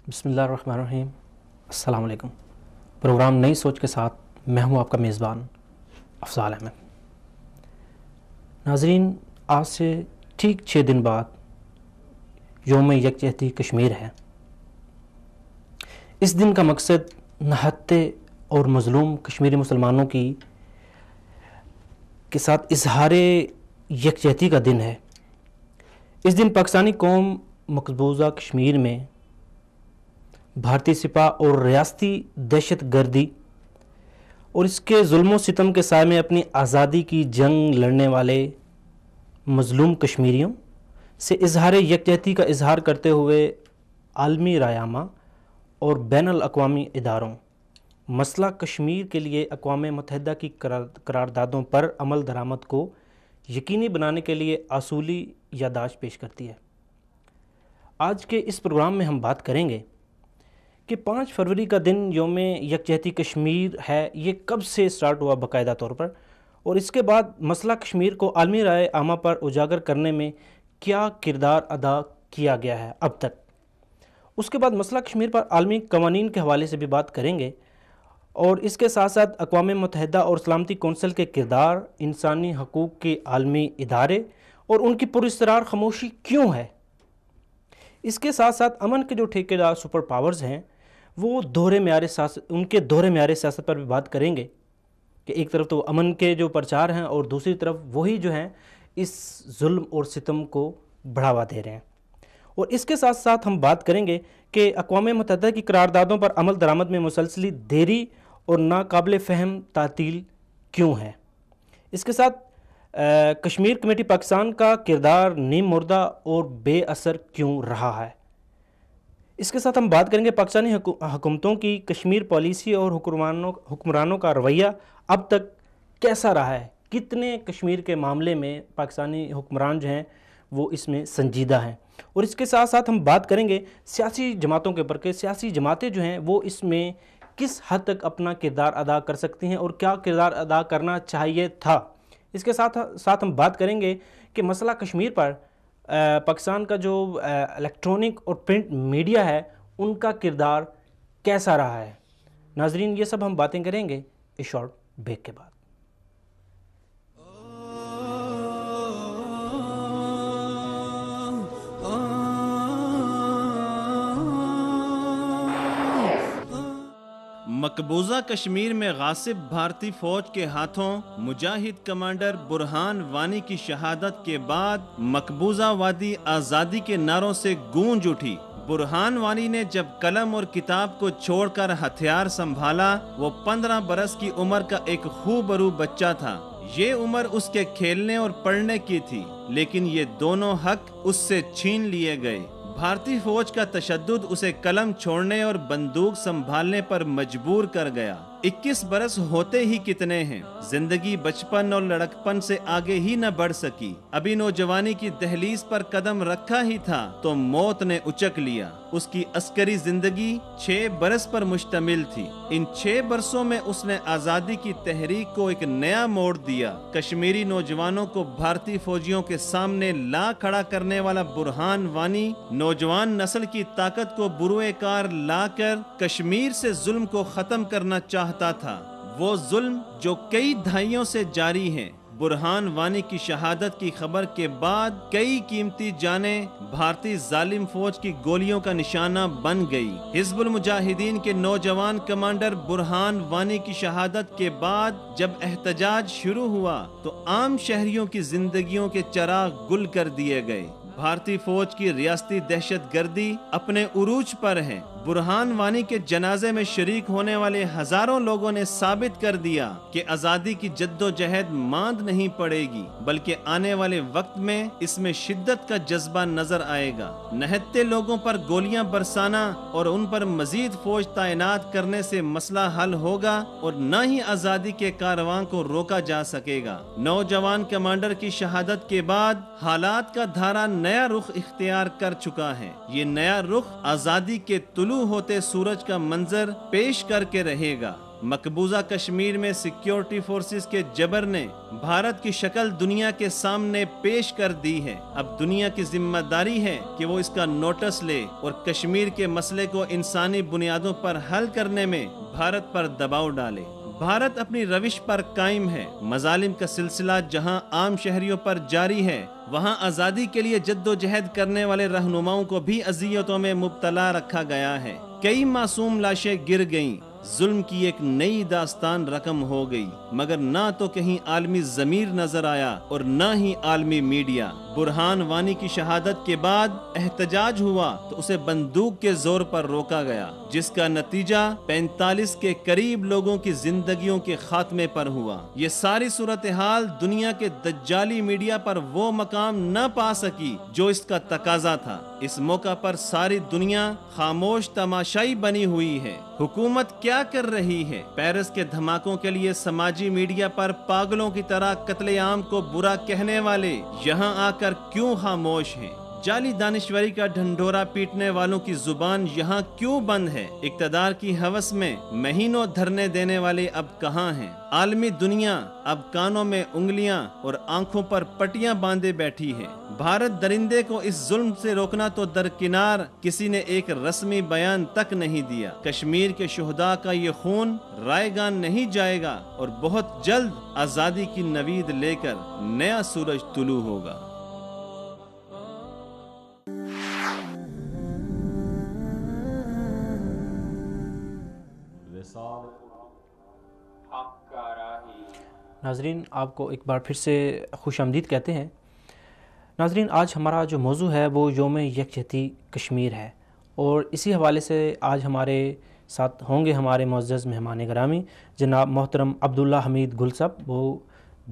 بسم اللہ الرحمن الرحیم۔ السلام علیکم۔ پروگرام نئی سوچ کے ساتھ میں ہوں آپ کا میزبان افضال احمد۔ ناظرین، آج سے ٹھیک 6 دن بعد یوم یکجہتی کشمیر ہے۔ اس دن کا مقصد نہتے اور مظلوم کشمیری مسلمانوں کے ساتھ اظہار یکجہتی کا دن ہے۔ اس دن پاکستانی قوم مقبوضہ کشمیر میں بھارتی سپاہ اور ریاستی دہشت گردی اور اس کے ظلم و ستم کے سائے میں اپنی آزادی کی جنگ لڑنے والے مظلوم کشمیریوں سے اظہار یکجہتی کا اظہار کرتے ہوئے عالمی رائے عامہ اور بین الاقوامی اداروں مسئلہ کشمیر کے لیے اقوام متحدہ کی قراردادوں پر عمل درآمد کو یقینی بنانے کے لیے اصولی یادداشت پیش کرتی ہے۔ آج کے اس پروگرام میں ہم بات کریں گے کہ 5 فروری کا دن یوم یکجہتی کشمیر ہے، یہ کب سے سٹارٹ ہوا باقاعدہ طور پر، اور اس کے بعد مسئلہ کشمیر کو عالمی رائے عامہ پر اجاگر کرنے میں کیا کردار ادا کیا گیا ہے اب تک۔ اس کے بعد مسئلہ کشمیر پر عالمی قوانین کے حوالے سے بھی بات کریں گے، اور اس کے ساتھ ساتھ اقوام متحدہ اور سلامتی کونسل کے کردار، انسانی حقوق کے عالمی ادارے اور ان کی پراسرار خاموشی کیوں ہے۔ اس کے ساتھ ساتھ امن کے جو ٹھیکیدار سپر پاورز ہیں وہ ان کے دور معیار سیاست پر بھی بات کریں گے کہ ایک طرف تو امن کے جو پرچار ہیں اور دوسری طرف وہی جو ہیں اس ظلم اور ستم کو بڑھاوا دے رہے ہیں۔ اور اس کے ساتھ ساتھ ہم بات کریں گے کہ اقوام متحدہ کی قراردادوں پر عمل درآمد میں مسلسل دیری اور ناقابل فہم تعطیل کیوں ہے۔ اس کے ساتھ کشمیر کمیٹی پاکستان کا کردار نیم مردہ اور بے اثر کیوں رہا ہے۔ اس کے ساتھ ہم بات کریں گے پاکستانی حکومتوں کی کشمیر پالیسی اور حکمرانوں کا رویہ اب تک کیسا رہا ہے، کتنے کشمیر کے معاملے میں پاکستانی حکمران جو ہیں وہ اس میں سنجیدہ ہیں۔ اور اس کے ساتھ ساتھ ہم بات کریں گے سیاسی جماعتوں کے اوپر کہ سیاسی جماعتیں جو ہیں وہ اس میں کس حد تک اپنا کردار ادا کر سکتی ہیں اور کیا کردار ادا کرنا چاہیے تھا۔ اس کے ساتھ ہم بات کریں گے کہ مسئلہ کشمیر پر پاکستان کا جو الیکٹرونک اور پرنٹ میڈیا ہے ان کا کردار کیسا رہا ہے۔ ناظرین، یہ سب ہم باتیں کریں گے اس شارٹ بریک کے بعد۔ مقبوضہ کشمیر میں غاصب بھارتی فوج کے ہاتھوں مجاہد کمانڈر برہان وانی کی شہادت کے بعد مقبوضہ وادی آزادی کے نعروں سے گونج اٹھی۔ برہان وانی نے جب قلم اور کتاب کو چھوڑ کر ہتھیار سنبھالا، وہ 15 برس کی عمر کا ایک خوبرو بچہ تھا۔ یہ عمر اس کے کھیلنے اور پڑھنے کی تھی، لیکن یہ دونوں حق اس سے چھین لیے گئے۔ بھارتی فوج کا تشدد اسے قلم چھوڑنے اور بندوق سنبھالنے پر مجبور کر گیا۔ 21 برس ہوتے ہی کتنے ہیں، زندگی بچپن اور لڑکپن سے آگے ہی نہ بڑھ سکی۔ ابھی نوجوانی کی دہلیز پر قدم رکھا ہی تھا تو موت نے اچک لیا۔ اس کی عسکری زندگی 6 برس پر مشتمل تھی۔ ان 6 برسوں میں اس نے آزادی کی تحریک کو ایک نیا موڑ دیا۔ کشمیری نوجوانوں کو بھارتی فوجیوں کے سامنے لا کھڑا کرنے والا برہان وانی نوجوان نسل کی طاقت کو بروئے کار لا کر کشمیر سے ظلم کو ختم کرنا چاہتا تھا، وہ ظلم جو کئی دہائیوں سے جاری ہے۔ برہان وانی کی شہادت کی خبر کے بعد کئی قیمتی جانیں بھارتی ظالم فوج کی گولیوں کا نشانہ بن گئی۔ حزب المجاہدین کے نوجوان کمانڈر برہان وانی کی شہادت کے بعد جب احتجاج شروع ہوا تو عام شہریوں کی زندگیوں کے چراغ گل کر دیے گئے۔ بھارتی فوج کی ریاستی دہشت گردی اپنے عروج پر ہے۔ برہان وانی کے جنازے میں شریک ہونے والے ہزاروں لوگوں نے ثابت کر دیا کہ آزادی کی جد و جہد ماند نہیں پڑے گی، بلکہ آنے والے وقت میں اس میں شدت کا جذبہ نظر آئے گا۔ نہتے لوگوں پر گولیاں برسانا اور ان پر مزید فوج تعینات کرنے سے مسئلہ حل ہوگا اور نہ ہی آزادی کے کارواں کو روکا جا سکے گا۔ نوجوان کمانڈر کی شہادت کے بعد حالات کا دھارا نیا رخ اختیار کر چکا ہے۔ یہ نیا رخ آزادی کے طلوع ہوتے سورج کا منظر پیش کر کے رہے گا۔ مقبوضہ کشمیر میں سیکیورٹی فورسز کے جبر نے بھارت کی شکل دنیا کے سامنے پیش کر دی ہے۔ اب دنیا کی ذمہ داری ہے کہ وہ اس کا نوٹس لے اور کشمیر کے مسئلے کو انسانی بنیادوں پر حل کرنے میں بھارت پر دباؤ ڈالے۔ بھارت اپنی روش پر قائم ہے۔ مظالم کا سلسلہ جہاں عام شہریوں پر جاری ہے، وہاں آزادی کے لیے جد و جہد کرنے والے رہنماؤں کو بھی اذیتوں میں مبتلا رکھا گیا ہے۔ کئی معصوم لاشیں گر گئیں، ظلم کی ایک نئی داستان رقم ہو گئی، مگر نہ تو کہیں عالمی ضمیر نظر آیا اور نہ ہی عالمی میڈیا۔ برہان وانی کی شہادت کے بعد احتجاج ہوا تو اسے بندوق کے زور پر روکا گیا، جس کا نتیجہ 45 کے قریب لوگوں کی زندگیوں کے خاتمے پر ہوا۔ یہ ساری صورتحال دنیا کے دجالی میڈیا پر وہ مقام نہ پا سکی جو اس کا تقاضا تھا۔ اس موقع پر ساری دنیا خاموش تماشائی بنی ہوئی ہے۔ حکومت کیا کر رہی ہے؟ پیرس کے دھماکوں کے لیے سماجی میڈیا پر پاگلوں کی طرح قتل عام کو برا کہنے والے یہاں آ کر کیوں خاموش ہیں؟ جعلی دانشوری کا ڈھنڈورا پیٹنے والوں کی زبان یہاں کیوں بند ہے؟ اقتدار کی ہوس میں مہینوں دھرنے دینے والے اب کہاں ہیں؟ عالمی دنیا اب کانوں میں انگلیاں اور آنکھوں پر پٹیاں باندھے بیٹھی ہے۔ بھارت درندے کو اس ظلم سے روکنا تو درکنار، کسی نے ایک رسمی بیان تک نہیں دیا۔ کشمیر کے شہداء کا یہ خون رائے گان نہیں جائے گا اور بہت جلد آزادی کی نوید لے کر نیا سورج طلوع ہوگا۔ ناظرین، آپ کو ایک بار پھر سے خوش آمدید کہتے ہیں۔ ناظرین، آج ہمارا جو موضوع ہے وہ یوم یکجہتی کشمیر ہے، اور اسی حوالے سے آج ہمارے ساتھ ہوں گے ہمارے معزز مہمان گرامی جناب محترم عبداللہ حمید گل صاحب، وہ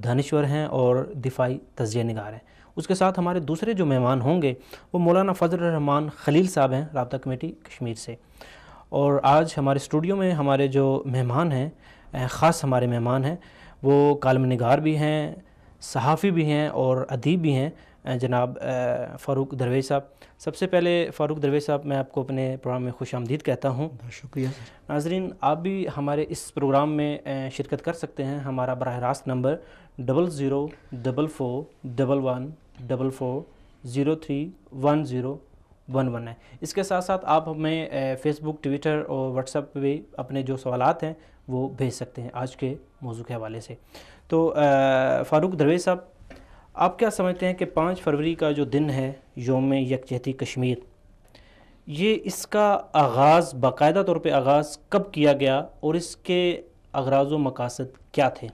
دانشور ہیں اور دفاعی تجزیہ نگار ہیں۔ اس کے ساتھ ہمارے دوسرے جو مہمان ہوں گے وہ مولانا فضل الرحمان خلیل صاحب ہیں، رابطہ کمیٹی کشمیر سے۔ اور آج ہمارے اسٹوڈیو میں ہمارے جو مہمان ہیں، خاص ہمارے مہمان ہیں، وہ کالم نگار بھی ہیں، صحافی بھی ہیں اور ادیب بھی ہیں، جناب فاروق درویش صاحب۔ سب سے پہلے فاروق درویش صاحب، میں آپ کو اپنے پروگرام میں خوش آمدید کہتا ہوں۔ بہت شکریہ سر۔ ناظرین، آپ بھی ہمارے اس پروگرام میں شرکت کر سکتے ہیں۔ ہمارا براہ راست نمبر 004444031011 ہے۔ اس کے ساتھ ساتھ آپ ہمیں فیس بک، ٹویٹر اور واٹس ایپ پہ بھی اپنے جو سوالات ہیں وہ بھیج سکتے ہیں آج کے موضوع کے حوالے سے۔ تو فاروق درویش صاحب، آپ کیا سمجھتے ہیں کہ 5 فروری کا جو دن ہے یوم یکجہتی کشمیر، یہ اس کا آغاز، باقاعدہ طور پہ آغاز کب کیا گیا اور اس کے اغراض و مقاصد کیا تھے؟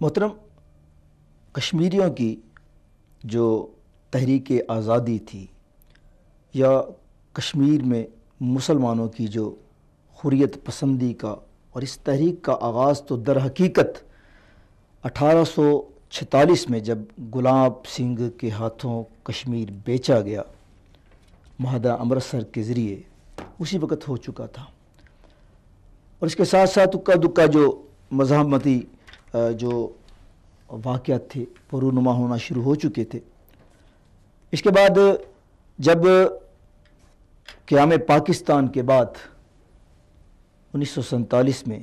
محترم، کشمیریوں کی جو تحریک آزادی تھی، یا کشمیر میں مسلمانوں کی جو حریت پسندی کا اور اس تحریک کا آغاز تو در حقیقت 1846 میں جب گلاب سنگھ کے ہاتھوں کشمیر بیچا گیا معاہدہ امرتسر کے ذریعے، اسی وقت ہو چکا تھا۔ اور اس کے ساتھ ساتھ اکا دکا جو مزاحمتی جو واقعات تھے وہ رونما ہونا شروع ہو چکے تھے۔ اس کے بعد جب قیام پاکستان کے بعد 1947 میں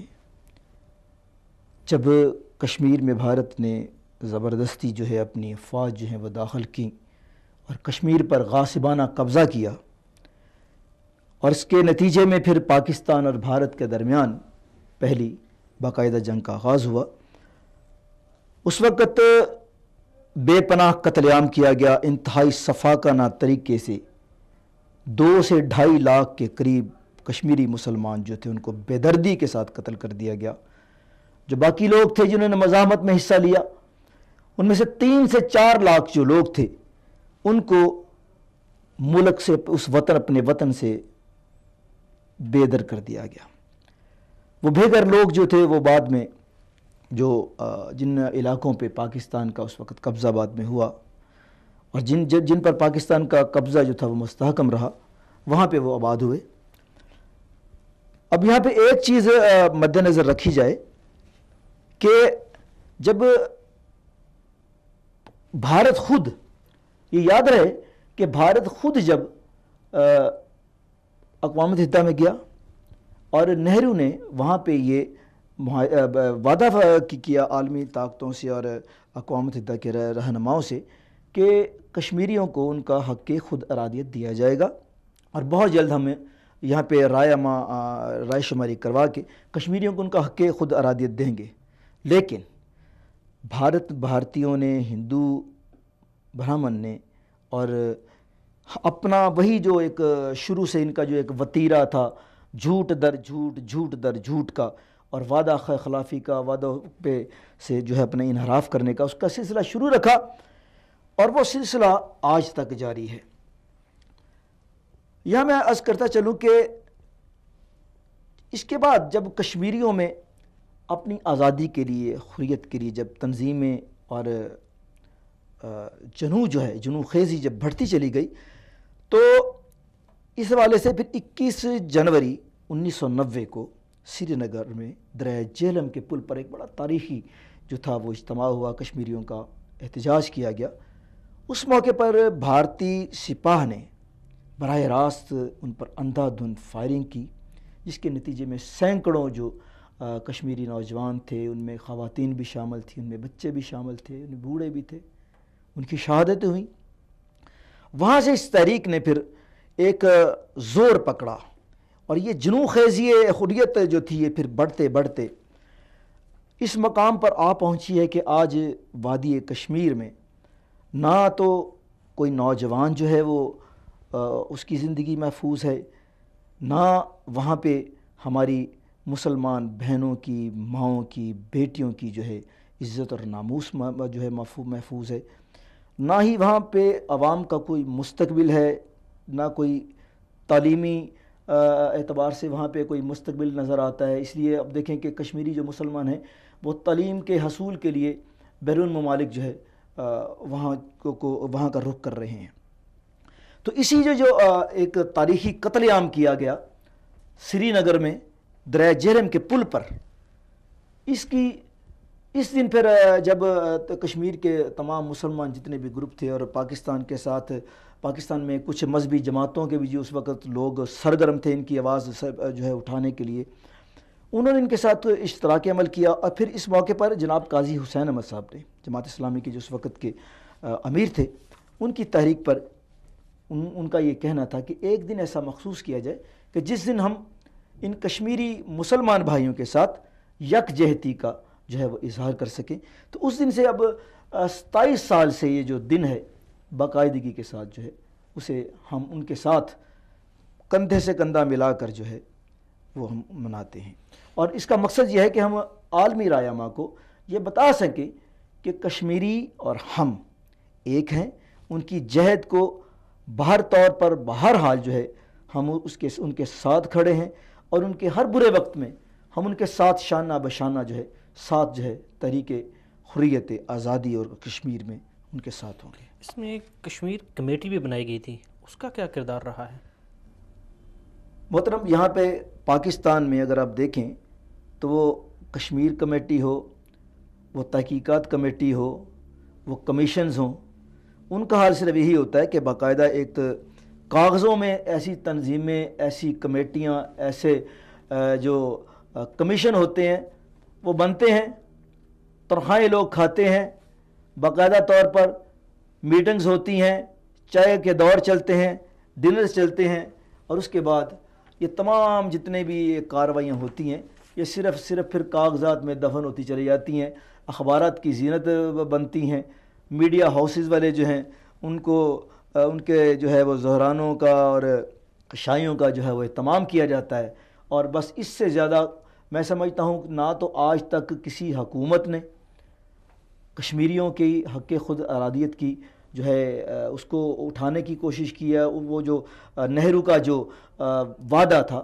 جب کشمیر میں بھارت نے زبردستی جو ہے اپنی افواج جو ہیں وہ داخل کی اور کشمیر پر غاصبانہ قبضہ کیا، اور اس کے نتیجے میں پھر پاکستان اور بھارت کے درمیان پہلی باقاعدہ جنگ کا آغاز ہوا۔ اس وقت بے پناہ قتل عام کیا گیا، انتہائی صفاقانہ طریقے سے 2 سے 2.5 لاکھ کے قریب کشمیری مسلمان جو تھے ان کو بے دردی کے ساتھ قتل کر دیا گیا۔ جو باقی لوگ تھے جنہوں نے مزاحمت میں حصہ لیا، ان میں سے 3 سے 4 لاکھ جو لوگ تھے ان کو ملک سے، اس وطن، اپنے وطن سے بے در کر دیا گیا۔ وہ بے گھر لوگ جو تھے وہ بعد میں جو جن علاقوں پہ پاکستان کا اس وقت قبضہ بعد میں ہوا اور جن پر پاکستان کا قبضہ جو تھا وہ مستحکم رہا، وہاں پہ وہ آباد ہوئے۔ اب یہاں پہ ایک چیز مد نظر رکھی جائے کہ جب بھارت خود، یہ یاد رہے کہ بھارت خود جب اقوام متحدہ میں گیا، اور نہرو نے وہاں پہ یہ وعدہ کیا عالمی طاقتوں سے اور اقوام متحدہ کے رہنماؤں سے کہ کشمیریوں کو ان کا حق خود ارادیت دیا جائے گا، اور بہت جلد ہمیں یہاں پہ رائے شماری کروا کے کشمیریوں کو ان کا حق خود ارادیت دیں گے۔ لیکن بھارتیوں نے، ہندو برہمن نے، اور اپنا وہی جو ایک شروع سے ان کا جو ایک وتیرہ تھا، جھوٹ در جھوٹ، جھوٹ در جھوٹ کا، اور وعدہ خلافی کا، وعدوں پہ سے جو ہے اپنے انحراف کرنے کا، اس کا سلسلہ شروع رکھا، اور وہ سلسلہ آج تک جاری ہے۔ یہاں میں عرض کرتا چلوں کہ اس کے بعد جب کشمیریوں میں اپنی آزادی کے لیے، حریت کے لیے جب تنظیمیں اور جنوں خیزی جب بڑھتی چلی گئی، تو اس حوالے سے پھر 21 جنوری 1990 کو سری نگر میں دریائے جہلم کے پل پر ایک بڑا تاریخی جو تھا وہ اجتماع ہوا، کشمیریوں کا احتجاج کیا گیا۔ اس موقع پر بھارتی سپاہ نے براہ راست ان پر اندھا دھند فائرنگ کی، جس کے نتیجے میں سینکڑوں جو کشمیری نوجوان تھے، ان میں خواتین بھی شامل تھیں، ان میں بچے بھی شامل تھے، ان میں بوڑھے بھی تھے، ان کی شہادتیں ہوئیں۔ وہاں سے اس تحریک نے پھر ایک زور پکڑا، اور یہ جنوں خیزی حریت جو تھی یہ پھر بڑھتے بڑھتے اس مقام پر آ پہنچی ہے کہ آج وادی کشمیر میں نہ تو کوئی نوجوان جو ہے وہ اس کی زندگی محفوظ ہے، نہ وہاں پہ ہماری مسلمان بہنوں کی، ماؤں کی، بیٹیوں کی جو ہے عزت اور ناموس جو ہے محفوظ ہے، نہ ہی وہاں پہ عوام کا کوئی مستقبل ہے، نہ کوئی تعلیمی اعتبار سے وہاں پہ کوئی مستقبل نظر آتا ہے۔ اس لیے اب دیکھیں کہ کشمیری جو مسلمان ہیں وہ تعلیم کے حصول کے لیے بیرون ممالک جو ہے وہاں کا رخ کر رہے ہیں۔ تو اسی جو ایک تاریخی قتل عام کیا گیا سری نگر میں دریائے جہلم کے پل پر، اس دن پھر جب کشمیر کے تمام مسلمان جتنے بھی گروپ تھے، اور پاکستان کے ساتھ پاکستان میں کچھ مذہبی جماعتوں کے بھی جو اس وقت لوگ سرگرم تھے ان کی آواز جو ہے اٹھانے کے لیے، انہوں نے ان کے ساتھ اشتراک عمل کیا۔ اور پھر اس موقع پر جناب قاضی حسین احمد صاحب نے، جماعت اسلامی کے جو اس وقت کے امیر تھے، ان کی تحریک پر ان کا یہ کہنا تھا کہ ایک دن ایسا مخصوص کیا جائے کہ جس دن ہم ان کشمیری مسلمان بھائیوں کے ساتھ یکجہتی کا جو ہے وہ اظہار کر سکیں۔ تو اس دن سے اب 27 سال سے یہ جو دن ہے باقاعدگی کے ساتھ جو ہے اسے ہم ان کے ساتھ کندھے سے کندھا ملا کر جو ہے وہ ہم مناتے ہیں، اور اس کا مقصد یہ ہے کہ ہم عالمی رائے کو یہ بتا سکیں کہ کشمیری اور ہم ایک ہیں، ان کی جہد کو باہر طور پر بہرحال جو ہے ہم ان کے ساتھ کھڑے ہیں، اور ان کے ہر برے وقت میں ہم ان کے ساتھ شانہ بشانہ جو ہے ساتھ جو ہے تحریک حریت آزادی اور کشمیر میں ان کے ساتھ ہوں گے۔ اس میں ایک کشمیر کمیٹی بھی بنائی گئی تھی، اس کا کیا کردار رہا ہے؟ محترم، یہاں پہ پاکستان میں اگر آپ دیکھیں تو وہ کشمیر کمیٹی ہو، وہ تحقیقات کمیٹی ہو، وہ کمیشنز ہوں، ان کا حال صرف یہی ہوتا ہے کہ باقاعدہ ایک کاغذوں میں ایسی تنظیمیں، ایسی کمیٹیاں، ایسے جو کمیشن ہوتے ہیں وہ بنتے ہیں، تنخواہیں لوگ کھاتے ہیں، باقاعدہ طور پر میٹنگز ہوتی ہیں، چائے کے دور چلتے ہیں، ڈنرز چلتے ہیں، اور اس کے بعد یہ تمام جتنے بھی یہ کارروائیاں ہوتی ہیں یہ صرف پھر کاغذات میں دفن ہوتی چلی جاتی ہیں، اخبارات کی زینت بنتی ہیں، میڈیا ہاؤسز والے جو ہیں ان کو ان کے جو ہے وہ زہرانوں کا اور شائعوں کا جو ہے وہ اہتمام کیا جاتا ہے، اور بس اس سے زیادہ میں سمجھتا ہوں نہ تو آج تک کسی حکومت نے کشمیریوں کی حق خود ارادیت کی جو ہے اس کو اٹھانے کی کوشش کی ہے، وہ جو نہرو کا جو وعدہ تھا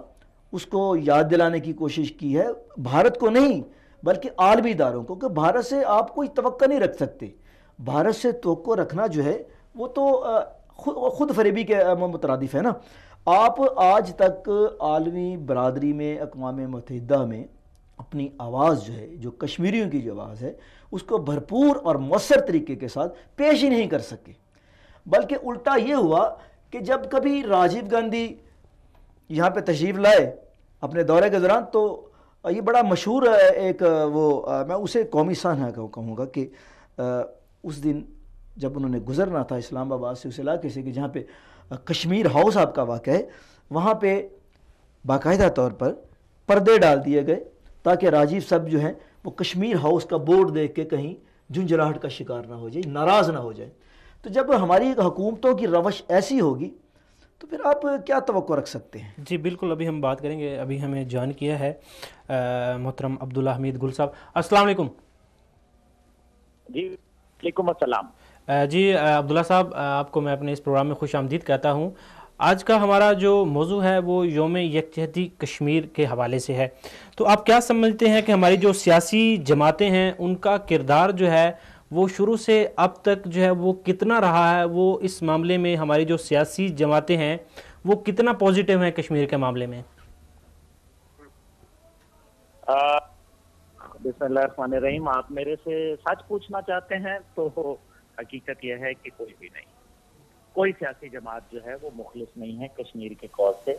اس کو یاد دلانے کی کوشش کی ہے، بھارت کو نہیں بلکہ عالمی اداروں کو، کہ بھارت سے آپ کوئی توقع نہیں رکھ سکتے۔ بھارت سے توقع رکھنا جو ہے وہ تو خود فریبی کے مترادف ہے نا۔ آپ آج تک عالمی برادری میں، اقوام متحدہ میں اپنی آواز جو ہے، جو کشمیریوں کی جو آواز ہے، اس کو بھرپور اور مؤثر طریقے کے ساتھ پیش ہی نہیں کر سکے، بلکہ الٹا یہ ہوا کہ جب کبھی راجیو گاندھی یہاں پہ تشریف لائے اپنے دورے کے دوران. تو یہ بڑا مشہور ایک وہ میں اسے قومی سانحہ کہوں گا کہ اس دن جب انہوں نے گزرنا تھا اسلام آباد سے اس علاقے سے کہ جہاں پہ کشمیر ہاؤس آپ کا واقع ہے, وہاں پہ باقاعدہ طور پر پردے ڈال دیے گئے تاکہ راجیو صاحب جو ہیں وہ کشمیر ہاؤس کا بورڈ دیکھ کے کہیں جھنجھلاہٹ کا شکار نہ ہو جائے, ناراض نہ ہو جائے. تو جب ہماری حکومتوں کی روش ایسی ہوگی تو پھر آپ کیا توقع رکھ سکتے ہیں؟ جی بالکل, ابھی ہم بات کریں گے. ابھی ہمیں جوائن کیا ہے محترم عبداللہ حمید گل صاحب. السلام علیکم. جی وعلیکم السلام. جی عبداللہ صاحب, آپ کو میں اپنے اس پروگرام میں خوش آمدید کہتا ہوں. آج کا ہمارا جو موضوع ہے وہ یوم یکجہتی کشمیر کے حوالے سے ہے. تو آپ کیا سمجھتے ہیں کہ ہماری جو سیاسی جماعتیں ہیں ان کا کردار جو ہے وہ شروع سے اب تک جو ہے وہ کتنا رہا ہے, وہ اس معاملے میں ہماری جو سیاسی جماعتیں ہیں وہ کتنا پازیٹیو ہیں کشمیر کے معاملے میں؟ بسم اللہ الرحمن الرحیم. آپ میرے سے سچ پوچھنا چاہتے ہیں تو حقیقت یہ ہے کہ کوئی بھی نہیں, کوئی سیاسی جماعت جو ہے وہ مخلص نہیں ہے کشمیر کے کاز سے,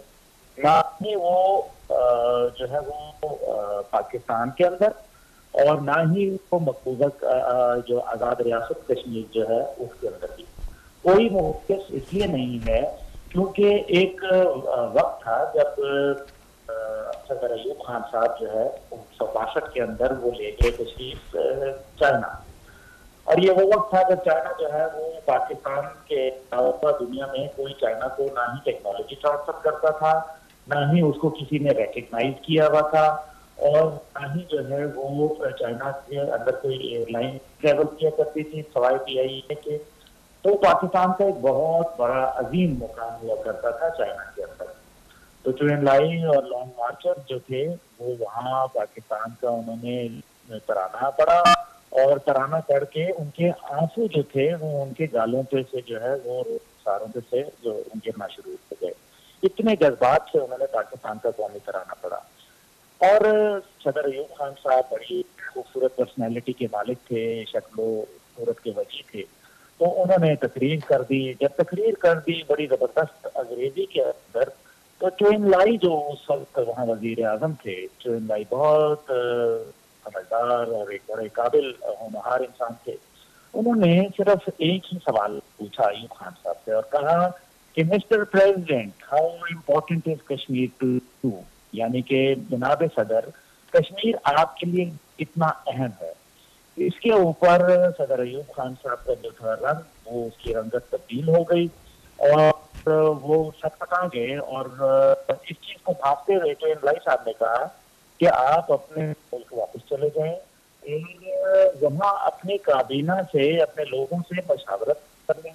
نہ ہی وہ جو ہے وہ پاکستان کے اندر اور نہ ہی وہ مقبوضہ جو آزاد ریاست کشمیر جو ہے اس کے اندر بھی کوئی مخلص اس لیے نہیں ہے کیونکہ ایک وقت تھا جب صدر ایوب خان صاحب جو ہے 1962 کے اندر وہ لے گئے تشریف چائنا, اور یہ وہ وقت تھا جب چائنا جو ہے وہ پاکستان کے علاوہ دنیا میں کوئی چائنا کو نہ ہی ٹیکنالوجی ٹرانسفر کرتا تھا, نہ ہی اس کو کسی نے ریکگنائز کیا ہوا تھا, اور نہ ہی جو ہے وہ چائنا کے اندر کوئی ایئر لائن ٹریول کیا کرتی تھی سوائے PIA کے. تو پاکستان کا ایک بہت بڑا عظیم مقام ہوا کرتا تھا چائنا کے اندر. تو چوین لائی اور لانگ مارچر جو تھے وہ وہاں پاکستان کا انہوں نے ترانہ پڑھا, اور ترانہ پڑھ کے ان کے آنسو جو تھے وہ ان کے گالوں پہ سے جو ہے وہ ساروں پہ سے جو گرنا شروع ہو گئے. اتنے جذبات سے انہوں نے پاکستان کا قومی ترانہ پڑھا. اور صدر ایوب خان صاحب بڑی خوبصورت پرسنالٹی کے مالک تھے, شکل و صورت کے وجی تھے. تو انہوں نے تقریر کر دی. جب تقریر کر دی بڑی زبردست انگریزی کے اندر, تو چوین لائی جو اس وقت وہاں وزیر اعظم تھے, چوین لائی بہت سمجھدار اور ایک بڑے قابل ہونہار انسان تھے. انہوں نے صرف ایک ہی سوال پوچھا ایوب خان صاحب سے اور کہا کہ mister president how important is Kashmir to you, یعنی کہ جناب صدر کشمیر آپ کے لیے کتنا اہم ہے. اس کے اوپر صدر ایوب خان صاحب کا جو تھا رنگ وہ اس کی رنگت تبدیل ہو گئی اور وہ سٹپٹا گئے, اور اس چیز کو بھاپتے ہوئے چوین لائی صاحب نے کہا کہ آپ اپنے ملک واپس چلے جائیں, وہاں اپنی کابینہ سے اپنے لوگوں سے مشاورت کر لیں,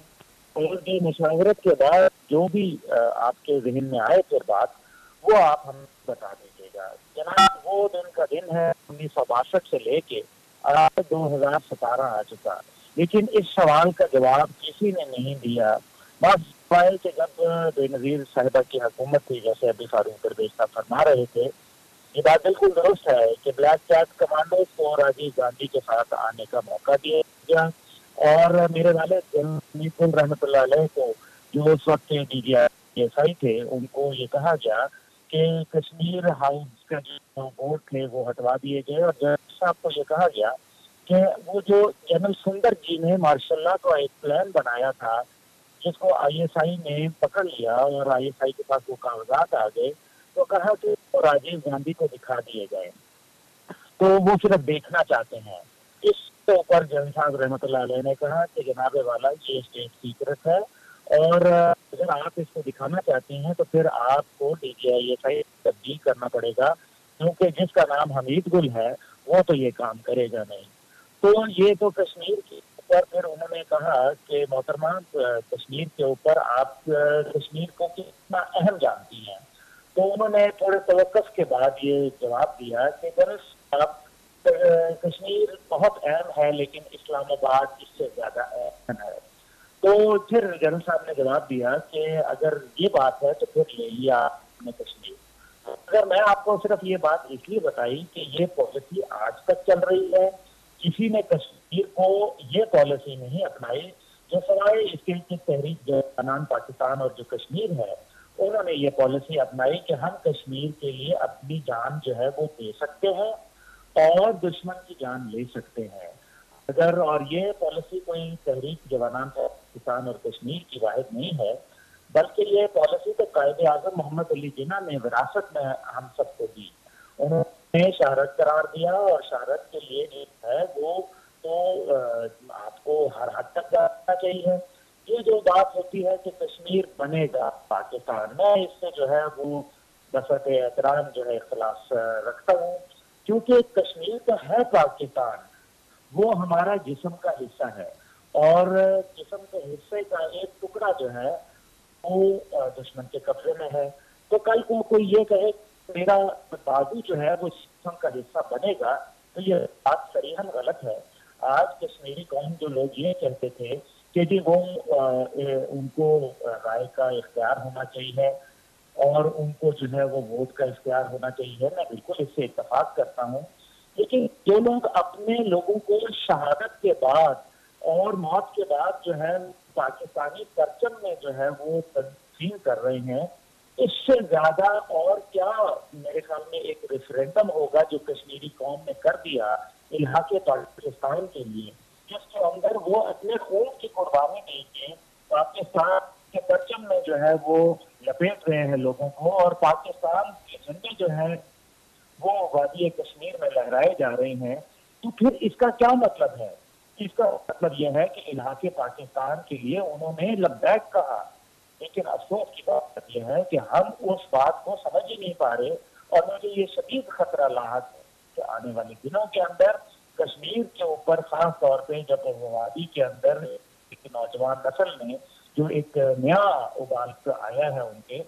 اور جو مشاورت کے بعد جو بھی آپ کے ذہن میں آئے پھر بات وہ آپ ہم بتا دیجیے گا. جناب وہ دن کا دن ہے 1962 سے لے کے 2017 آ چکا, لیکن اس سوال کا جواب کسی نے نہیں دیا. بس سوال کہ جب بے نظیر صاحبہ کی حکومت تھی, جیسے ابھی فاروق درویش صاحب فرما رہے تھے, یہ بات بالکل درست ہے کہ بلیک کیٹ کمانڈوز کو راجیو گاندھی کے ساتھ آنے کا موقع دیا گیا, اور میرے والد نیپل رحمۃ اللہ علیہ کو جو اس وقت DGI تھے ان کو یہ کہا گیا کہ کشمیر ہاؤس کا جو بورڈ تھے وہ ہٹوا دیے گئے, اور جج صاحب کو یہ کہا گیا کہ وہ جو جنرل سندر جی نے مارشاء اللہ کو ایک پلان بنایا تھا جس کو ISI نے پکڑ لیا اور ISI کے پاس وہ کاغذات آ گئے, تو کہا کہ وہ راجیو گاندھی کو دکھا دیے گئے, تو وہ صرف دیکھنا چاہتے ہیں. اس کے اوپر جج صاحب رحمۃ اللہ علیہ نے کہا کہ جناب والا یہ اسٹیٹ سیکرٹ ہے, اور اگر آپ اس کو دکھانا چاہتے ہیں تو پھر آپ کو DGI تبدیل کرنا پڑے گا, کیونکہ جس کا نام حمید گل ہے وہ تو یہ کام کرے گا نہیں. تو یہ تو کشمیر کے اوپر پھر انہوں نے کہا کہ محترمہ کشمیر کے اوپر آپ کشمیر کو کتنا اہم جانتی ہیں. تو انہوں نے تھوڑے توقف کے بعد یہ جواب دیا کہ کشمیر بہت اہم ہے لیکن اسلام آباد اس سے زیادہ اہم ہے. تو پھر جنرل صاحب نے جواب دیا کہ اگر یہ بات ہے تو پھر لے لیا آپ نے کشمیر. اگر میں آپ کو صرف یہ بات اس لیے بتائی کہ یہ پالیسی آج تک چل رہی ہے, کسی نے کشمیر کو یہ پالیسی نہیں اپنائی جو سوائے اس کے تحریک جو پاکستان اور جو کشمیر ہے انہوں نے یہ پالیسی اپنائی کہ ہم کشمیر کے لیے اپنی جان جو ہے وہ دے سکتے ہیں اور دشمن کی جان لے سکتے ہیں اگر. اور یہ پالیسی کوئی تحریک جوانان پاکستان اور کشمیر کی واحد نہیں ہے، بلکہ یہ پالیسی تو قائد اعظم محمد علی جناح نے وراثت میں ہم سب کو دی. انہوں نے شہرت قرار دیا اور شہرت کے لیے جو ہے وہ تو آپ کو ہر حد تک جانا چاہیے. یہ جو بات ہوتی ہے کہ کشمیر بنے گا پاکستان، میں اس سے جو ہے وہ بسط احترام جو ہے اختلاف رکھتا ہوں، کیونکہ کشمیر تو ہے پاکستان، وہ ہمارا جسم کا حصہ ہے اور جسم کے حصے کا ایک ٹکڑا جو ہے وہ دشمن کے قبضے میں ہے. تو کل کو کوئی یہ کہے میرا بازو جو ہے وہ جسم کا حصہ بنے گا تو یہ بات صریحاً غلط ہے. آج کشمیری قوم جو لوگ یہ کہتے تھے کہ جی وہ ان کو رائے کا اختیار ہونا چاہیے اور ان کو جو ہے وہ ووٹ کا اختیار ہونا چاہیے، میں بالکل اس سے اتفاق کرتا ہوں. لیکن جو لوگ اپنے لوگوں کو شہادت کے بعد اور موت کے بعد جو ہے پاکستانی پرچم میں جو ہے وہ تنظیم کر رہے ہیں، اس سے زیادہ اور کیا میرے خیال میں ایک ریفرینڈم ہوگا جو کشمیری قوم نے کر دیا الحاق پاکستان کے لیے، جس کے اندر وہ اپنے خون کی قربانی دے کے پاکستان کے پرچم میں جو ہے وہ لپیٹ رہے ہیں لوگوں کو، اور پاکستان کے جھنڈے جو ہیں وہ وادی کشمیر میں لہرائے جا رہے ہیں. تو پھر اس کا کیا مطلب ہے؟ اس کا مطلب یہ ہے کہ الحاق پاکستان کے لیے انہوں نے لبیک کہا، لیکن افسوس کی بات یہ ہے کہ ہم اس بات کو سمجھ ہی نہیں پا رہے. اور مجھے یہ شدید خطرہ لاحق ہے کہ آنے والے دنوں کے اندر کشمیر کے اوپر خاص طور پہ جب وادی کے اندر ایک نوجوان نسل نے جو ایک نیا ابال کر آیا ہے ان کے،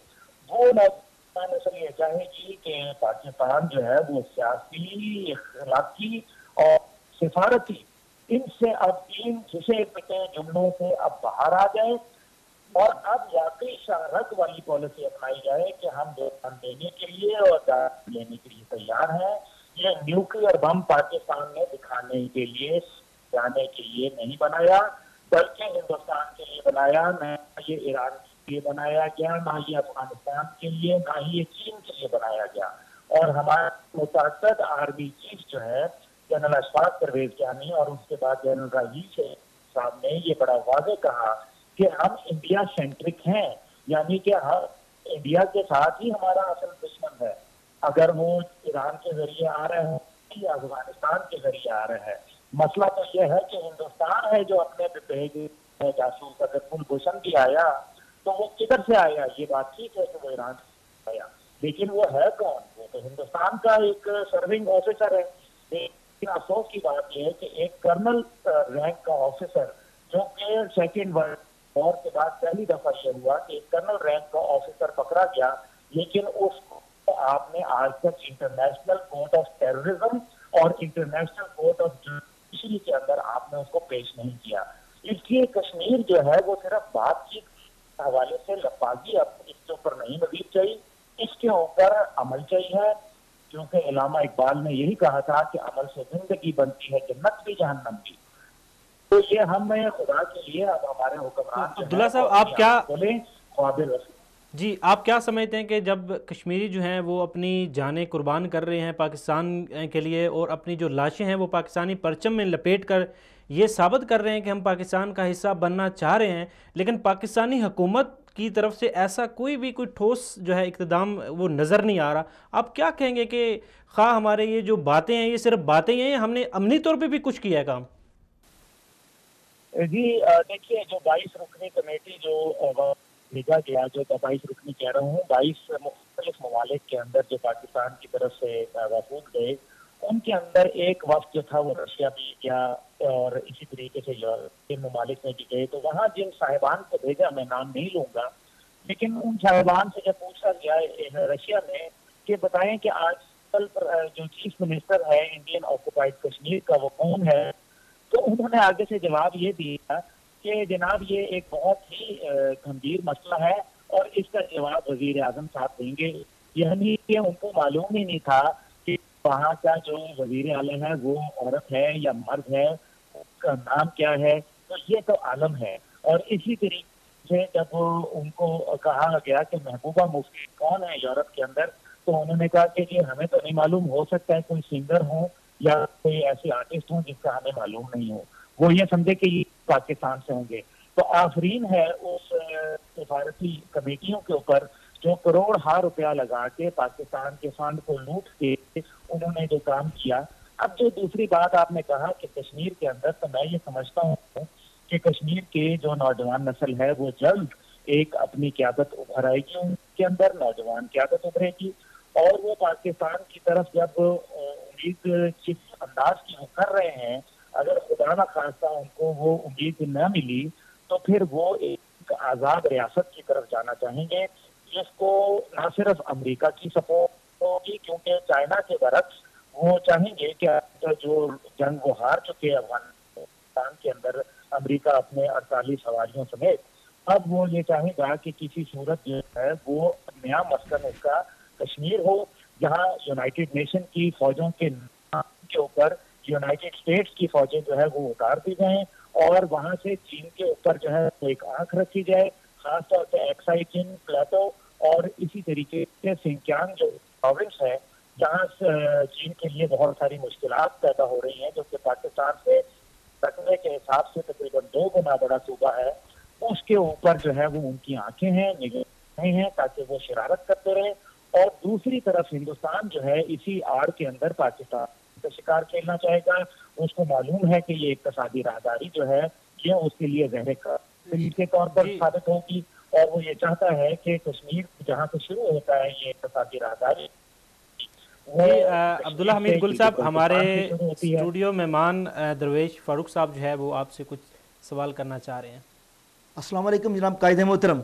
وہ نوجوان نسل یہ چاہے گی کہ پاکستان جو ہے وہ سیاسی، اخلاقی اور سفارتی ان سے اب تین گھسے پٹے جملوں سے اب باہر آ جائے اور اب واقعی شہرت والی پالیسی اپنائی جائے کہ ہم جان دینے کے لیے اور جان لینے کے لیے تیار ہیں. یہ نیوکلیئر بم پاکستان نے دکھانے کے لیے جانے کے لیے نہیں بنایا، بلکہ ہندوستان کے لیے بنایا. نہ یہ ایران کے لیے بنایا گیا، نہ یہ افغانستان کے لیے، نہ ہی یہ چین کے لیے بنایا گیا. اور ہمارا متعدد آرمی چیف جو ہے جنرل اشفاق پرویز جانی اور اس کے بعد جنرل رئیس صاحب نے یہ بڑا واضح کہا کہ ہم انڈیا سینٹرک ہیں، یعنی کہ ہم انڈیا کے ساتھ ہی ہمارا اصل دشمن ہے، اگر وہ ایران کے ذریعے آ رہے ہیں یا افغانستان کے ذریعے آ رہے ہیں. مسئلہ تو یہ ہے کہ ہندوستان ہے جو اپنے بھیجے جاسوس، اگر کلبھوشن بھی آیا تو وہ کدھر سے آیا؟ یہ بات ٹھیک ہے کہ وہ ایران سے آیا، لیکن وہ ہے کون؟ وہ تو ہندوستان کا ایک سرونگ آفیسر ہے. لیکن افسوس کی بات یہ ہے کہ ایک کرنل رینک کا آفیسر جو کہ سیکنڈ ورلڈ وار کے بعد پہلی دفعہ یہ ہوا کہ ایک کرنل رینک کا آفیسر پکڑا گیا، لیکن اس کو آپ نے آج تک انٹرنیشنل کورٹ آف ٹیررزم اور انٹرنیشنل کورٹ آف جوڈیشری کے اندر آپ نے اس کو پیش نہیں کیا. اس لیے کشمیر جو ہے وہ صرف بات چیت کے حوالے سے لفاظی اب اس کے اوپر نہیں مزید چاہیے، اس کے اوپر عمل چاہیے، کیونکہ علامہ اقبال نے یہی کہا تھا کہ عمل سے زندگی بنتی ہے جنت بھی جہنم بھی. تو یہ ہم خدا کے لیے اب ہمارے حکمران عبداللہ صاحب آپ کیا بولیں قابل رسول. جی آپ کیا سمجھتے ہیں کہ جب کشمیری جو ہیں وہ اپنی جانیں قربان کر رہے ہیں پاکستان کے لیے اور اپنی جو لاشیں ہیں وہ پاکستانی پرچم میں لپیٹ کر یہ ثابت کر رہے ہیں کہ ہم پاکستان کا حصہ بننا چاہ رہے ہیں، لیکن پاکستانی حکومت کی طرف سے ایسا کوئی ٹھوس جو ہے اقتدام وہ نظر نہیں آ رہا، آپ کیا کہیں گے کہ خواہ ہمارے یہ جو باتیں ہیں یہ صرف باتیں ہیں، ہم نے عملی طور پہ بھی کچھ کیا ہے کام؟ جی دیکھیے، جو 22 رکنی کمیٹی جو بھیجا گیا، جو 22 رکنی کہہ رہا ہوں، 22 مختلف ممالک کے اندر جو پاکستان کی طرف سے وفود گئے، ان کے اندر ایک وفد جو تھا وہ رشیا بھی گیا اور اسی طریقے سے یورپین ممالک میں بھی گئے. تو وہاں جن صاحبان کو بھیجا، میں نام نہیں لوں گا، لیکن ان صاحبان سے جب پوچھا گیا رشیا میں کہ بتائیں کہ آج کل جو چیف منسٹر ہے انڈین آکوپائڈ کشمیر کا وہ کون ہے، تو انہوں نے آگے سے جواب یہ دیا کہ جناب یہ ایک بہت ہی گمبھیر مسئلہ ہے اور اس کا جواب وزیر اعظم صاحب دیں گے. یعنی کہ ان کو معلوم ہی نہیں تھا کہ وہاں کا جو وزیر اعظم ہے وہ عورت ہے یا مرد ہے، اس کا نام کیا ہے. تو یہ تو عالم ہے. اور اسی طریقے پوچھے جب ان کو کہا گیا کہ محبوبہ مفتی کون ہے یورپ کے اندر، تو انہوں نے کہا کہ یہ ہمیں تو نہیں معلوم، ہو سکتا ہے کوئی سنگر ہو یا کوئی ایسی آرٹسٹ ہوں جس کا ہمیں معلوم نہیں ہو، وہ یہ سمجھے کہ یہ پاکستان سے ہوں گے۔ تو آفرین ہے اس سفارتی کمیٹیوں کے اوپر جو کروڑ ہا روپیہ لگا کے پاکستان کے فنڈ کو لوٹ کے انہوں نے جو کام کیا۔ اب جو دوسری بات آپ نے کہا کہ کشمیر کے اندر، تو میں یہ سمجھتا ہوں کہ کشمیر کے جو نوجوان نسل ہے وہ جلد ایک اپنی قیادت ابھر آئے گی، ان کے اندر نوجوان قیادت ابھرے گی، اور وہ پاکستان کی طرف جب امید جس انداز کی وہ کر رہے ہیں، اگر خدا نہ خواستہ ان کو وہ امید نہ ملی تو پھر وہ ایک آزاد ریاست کی طرف جانا چاہیں گے، جس کو نہ صرف امریکہ کی سپورٹ ہوگی، کیونکہ چائنا کے برعکس وہ چاہیں گے کہ جو جنگ وہ ہار چکے افغانستان کے اندر امریکہ اپنے 48 حواریوں سمیت، اب وہ یہ چاہے گا کہ کسی صورت جو ہے وہ نیا مسکن اس کا کشمیر ہو، جہاں یونائٹڈ نیشن کی فوجوں کے نام کے اوپر یونائٹڈ اسٹیٹس کی فوجیں جو ہے وہ اتار دی جائیں، اور وہاں سے چین کے اوپر جو ہے ایک آنکھ رکھی جائے، خاص طور پہ ایکسائی چین پلیٹو، اور اسی طریقے سے سنکیانگ جو پروونس ہے جہاں چین کے لیے بہت ساری مشکلات پیدا ہو رہی ہیں، جو کہ پاکستان سے رقبے کے حساب سے تقریباً 2 گنا بڑا صوبہ ہے، اس کے اوپر جو ہے وہ ان کی آنکھیں ہیں، نگاہیں ہیں، تاکہ وہ شرارت کرتے رہیں، اور دوسری طرف ہندوستان جو ہے اسی آڑ کے اندر پاکستان کا شکار کھیلنا چاہے گا۔ اس کو معلوم ہے کہ یہ اقتصادی راہداری جو ہے یہ اس کے لیے زہر خطر کے طور پر ثابت ہوگی، اور وہ یہ چاہتا ہے کہ کشمیر جہاں سے شروع ہوتا ہے یہ اقتصادی راہداری۔ عبداللہ حمید گل صاحب، ہمارے اسٹوڈیو مہمان درویش فاروق صاحب جو ہے وہ آپ سے کچھ سوال کرنا چاہ رہے ہیں۔ السلام علیکم جناب قائد محترم۔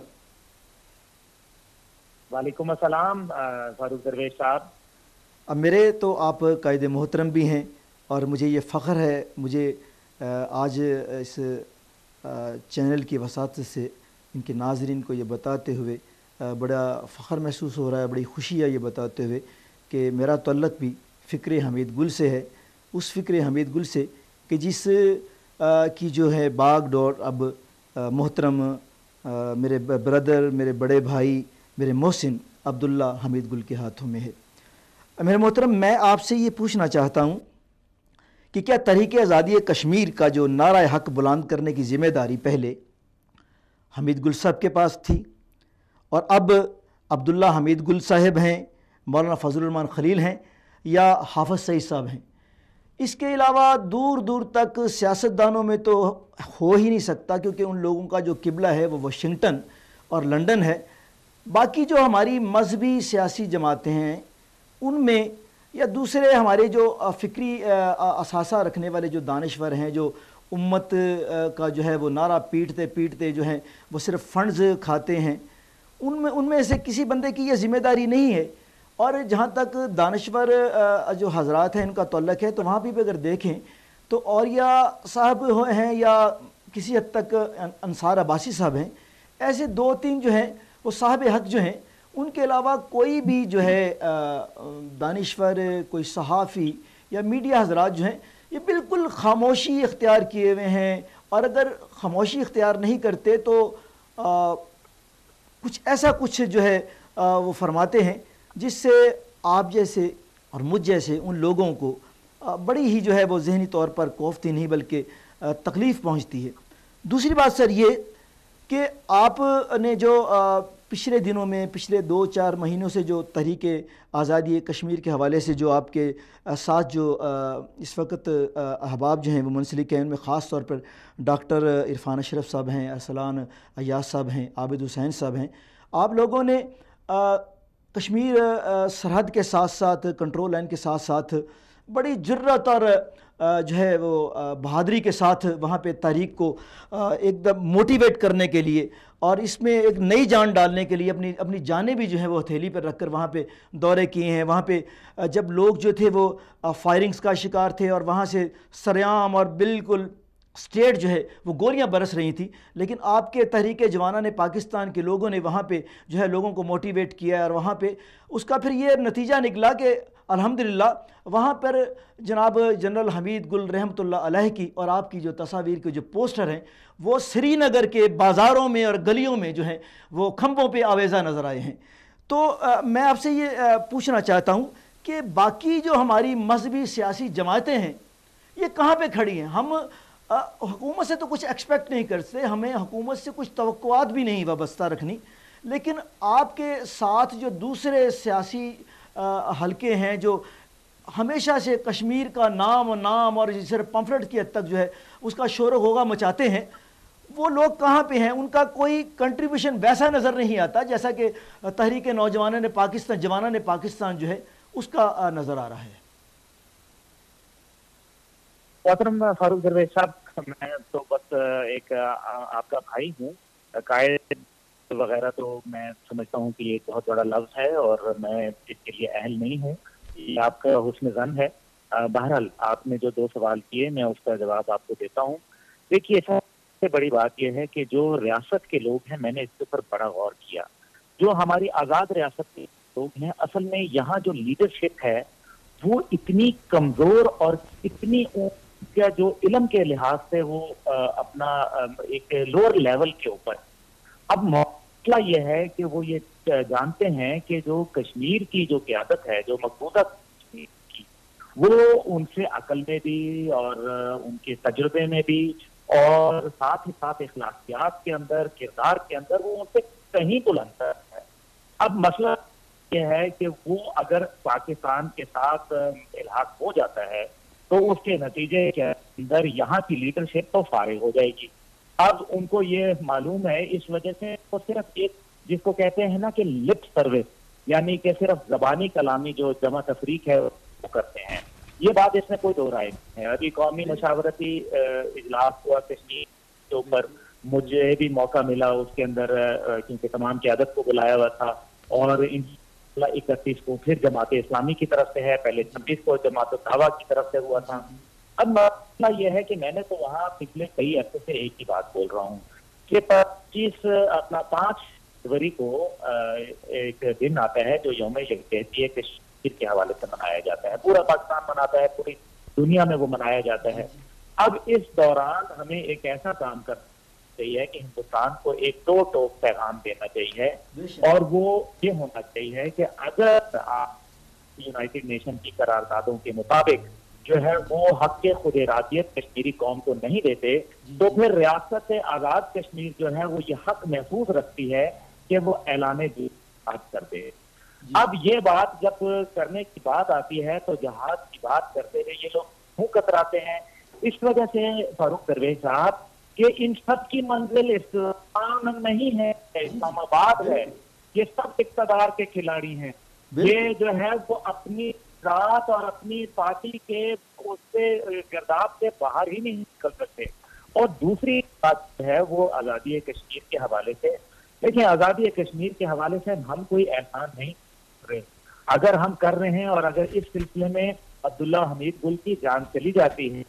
وعلیکم السلام فاروق درویش صاحب۔ اب میرے تو آپ قائد محترم بھی ہیں، اور مجھے یہ فخر ہے، مجھے آج اس چینل کی وساطت سے ان کے ناظرین کو یہ بتاتے ہوئے بڑا فخر محسوس ہو رہا ہے، بڑی خوشی ہے یہ بتاتے ہوئے کہ میرا تعلق بھی فکر حمید گل سے ہے، اس فکر حمید گل سے کہ جس کی جو ہے باغ ڈور اب محترم میرے بردر، میرے بڑے بھائی، میرے محسن عبداللہ حمید گل کے ہاتھوں میں ہے۔ میرے محترم، میں آپ سے یہ پوچھنا چاہتا ہوں کہ کیا تحریک آزادی کشمیر کا جو نعرہ حق بلند کرنے کی ذمہ داری پہلے حمید گل صاحب کے پاس تھی، اور اب عبداللہ حمید گل صاحب ہیں، مولانا فضل الرحمان خلیل ہیں، یا حافظ سعید صاحب ہیں؟ اس کے علاوہ دور دور تک سیاستدانوں میں تو ہو ہی نہیں سکتا، کیونکہ ان لوگوں کا جو قبلہ ہے وہ واشنگٹن اور لنڈن ہے۔ باقی جو ہماری مذہبی سیاسی جماعتیں ہیں ان میں، یا دوسرے ہمارے جو فکری اثاثہ رکھنے والے جو دانشور ہیں، جو امت کا جو ہے وہ نعرہ پیٹتے پیٹتے جو ہیں وہ صرف فنڈز کھاتے ہیں، ان میں سے کسی بندے کی یہ ذمہ داری نہیں ہے۔ اور جہاں تک دانشور جو حضرات ہیں ان کا تعلق ہے، تو وہاں بھی اگر دیکھیں تو اولیاء صاحب ہیں یا کسی حد تک انصار عباسی صاحب ہیں، ایسے 2-3 جو ہیں وہ صاحب حق جو ہیں، ان کے علاوہ کوئی بھی جو ہے دانشور، کوئی صحافی یا میڈیا حضرات جو ہیں یہ بالکل خاموشی اختیار کیے ہوئے ہیں، اور اگر خاموشی اختیار نہیں کرتے تو کچھ ایسا کچھ جو ہے وہ فرماتے ہیں جس سے آپ جیسے اور مجھ جیسے ان لوگوں کو بڑی ہی جو ہے وہ ذہنی طور پر کوفت ہی نہیں بلکہ تکلیف پہنچتی ہے۔ دوسری بات سر یہ کہ آپ نے جو پچھلے دنوں میں، پچھلے 2-4 مہینوں سے جو تحریک آزادی کشمیر کے حوالے سے جو آپ کے ساتھ جو اس وقت احباب جو ہیں وہ منسلک ہیں، ان میں خاص طور پر ڈاکٹر عرفان اشرف صاحب ہیں، ارسلان ایاز صاحب ہیں، عابد حسین صاحب ہیں، آپ لوگوں نے کشمیر سرحد کے ساتھ ساتھ، کنٹرول لائن کے ساتھ ساتھ بڑی جرات اور جو ہے وہ بہادری کے ساتھ وہاں پہ تحریک کو ایک دم موٹیویٹ کرنے کے لیے اور اس میں ایک نئی جان ڈالنے کے لیے اپنی جانیں بھی جو ہیں وہ ہتھیلی پر رکھ کر وہاں پہ دورے کیے ہیں۔ وہاں پہ جب لوگ جو تھے وہ فائرنگز کا شکار تھے اور وہاں سے سریعام اور بالکل اسٹیٹ جو ہے وہ گولیاں برس رہی تھیں، لیکن آپ کے تحریک جوانہ نے پاکستان کے لوگوں نے وہاں پہ جو ہے لوگوں کو موٹیویٹ کیا ہے، اور وہاں پہ اس کا پھر یہ نتیجہ نکلا کہ الحمدللہ وہاں پر جناب جنرل حمید گل رحمۃ اللہ علیہ کی اور آپ کی جو تصاویر کے جو پوسٹر ہیں وہ سری نگر کے بازاروں میں اور گلیوں میں جو ہیں وہ کھمبوں پہ آویزہ نظر آئے ہیں۔ تو میں آپ سے یہ پوچھنا چاہتا ہوں کہ باقی جو ہماری مذہبی سیاسی جماعتیں ہیں یہ کہاں پہ کھڑی ہیں؟ ہم حکومت سے تو کچھ ایکسپیکٹ نہیں کرتے، ہمیں حکومت سے کچھ توقعات بھی نہیں وابستہ رکھنی، لیکن آپ کے ساتھ جو دوسرے سیاسی حلقے ہیں جو ہمیشہ سے کشمیر کا نام اور صرف پمفلٹ کی حد تک جو ہے اس کا شور و غوغا مچاتے ہیں، وہ لوگ کہاں پہ ہیں؟ ان کا کوئی کنٹریبیوشن ویسا نظر نہیں آتا جیسا کہ تحریک نوجوانوں نے پاکستان، جوانہ نے پاکستان جو ہے اس کا نظر آ رہا ہے۔ محترم فاروق درویش صاحب، میں تو بس ایک آپ کا بھائی ہوں، قائد وغیرہ تو میں سمجھتا ہوں کہ یہ بہت بڑا لفظ ہے اور میں اس کے لیے اہل نہیں ہوں، یہ آپ کا حسن ظن ہے۔ بہرحال آپ نے جو 2 سوال کیے میں اس کا جواب آپ کو دیتا ہوں۔ دیکھیے، سب سے بڑی بات یہ ہے کہ جو ریاست کے لوگ ہیں، میں نے اس کے اوپر بڑا غور کیا، جو ہماری آزاد ریاست کے لوگ ہیں، اصل میں یہاں جو لیڈرشپ ہے وہ اتنی کمزور اور اتنی کیا جو علم کے لحاظ سے وہ اپنا ایک لوور لیول کے اوپر، اب مسئلہ یہ ہے کہ وہ یہ جانتے ہیں کہ جو کشمیر کی جو قیادت ہے، جو مقبوضہ کشمیر کی، وہ ان سے عقل میں بھی اور ان کے تجربے میں بھی اور ساتھ ہی ساتھ اخلاقیات کے اندر، کردار کے اندر وہ ان سے کہیں بلندتر ہے۔ اب مسئلہ یہ ہے کہ وہ اگر پاکستان کے ساتھ الحاق ہو جاتا ہے تو اس کے نتیجے کے اندر یہاں کی لیڈرشپ تو فارغ ہو جائے گی۔ اب ان کو یہ معلوم ہے، اس وجہ سے وہ صرف ایک جس کو کہتے ہیں نا کہ لپ سروس، یعنی کہ صرف زبانی کلامی جو جمع تفریق ہے وہ کرتے ہیں۔ یہ بات اس میں کوئی دو رائے نہیں ہے۔ ابھی قومی مشاورتی اجلاس ہوا کشمیر کے اوپر، مجھے بھی موقع ملا اس کے اندر، کیونکہ تمام قیادت کو بلایا ہوا تھا، اور 31 کو پھر جماعت اسلامی کی طرف سے ہے، پہلے 26 کو جماعت الدعوہ کی طرف سے ہوا تھا۔ اب مسئلہ یہ ہے کہ میں نے تو وہاں پچھلے کئی عرصے سے ایک ہی بات بول رہا ہوں کہ 5 فروری کو ایک دن آتا ہے جو یوم یکجہتی کشمیر کے حوالے سے منایا جاتا ہے، پورا پاکستان مناتا ہے، پوری دنیا میں وہ منایا جاتا ہے۔ اب اس دوران ہمیں ایک ایسا کام کرنا چاہیے کہ ہندوستان کو ایک دو ٹوک پیغام دینا چاہیے، اور وہ یہ ہونا چاہیے کہ اگر آپ یونائٹڈ نیشن کی قراردادوں کے مطابق جو ہے وہ حق خود ارادیت کشمیری قوم کو نہیں دیتے، تو پھر ریاست آزاد کشمیر جو ہے وہ یہ حق محفوظ رکھتی ہے کہ وہ اعلان جہاد کر دے۔ اب یہ بات جب کرنے کی بات آتی ہے تو جہاد کی بات کرتے ہوئے یہ لوگ منہ کتراتے ہیں۔ اس وجہ سے فاروق درویش صاحب کہ ان سب کی منزل اسلام نہیں ہے، اسلام آباد ہے، یہ سب اقتدار کے کھلاڑی ہیں، یہ جو ہے وہ اپنی ذات اور اپنی پارٹی کے اس سے گرداب سے باہر ہی نہیں نکل سکتے۔ اور دوسری بات جو ہے وہ آزادی کشمیر کے حوالے سے، دیکھیں آزادی کشمیر کے حوالے سے ہم کوئی احسان نہیں کر رہے، اگر ہم کر رہے ہیں اور اگر اس سلسلے میں عبداللہ حمید گل کی جان چلی جاتی ہے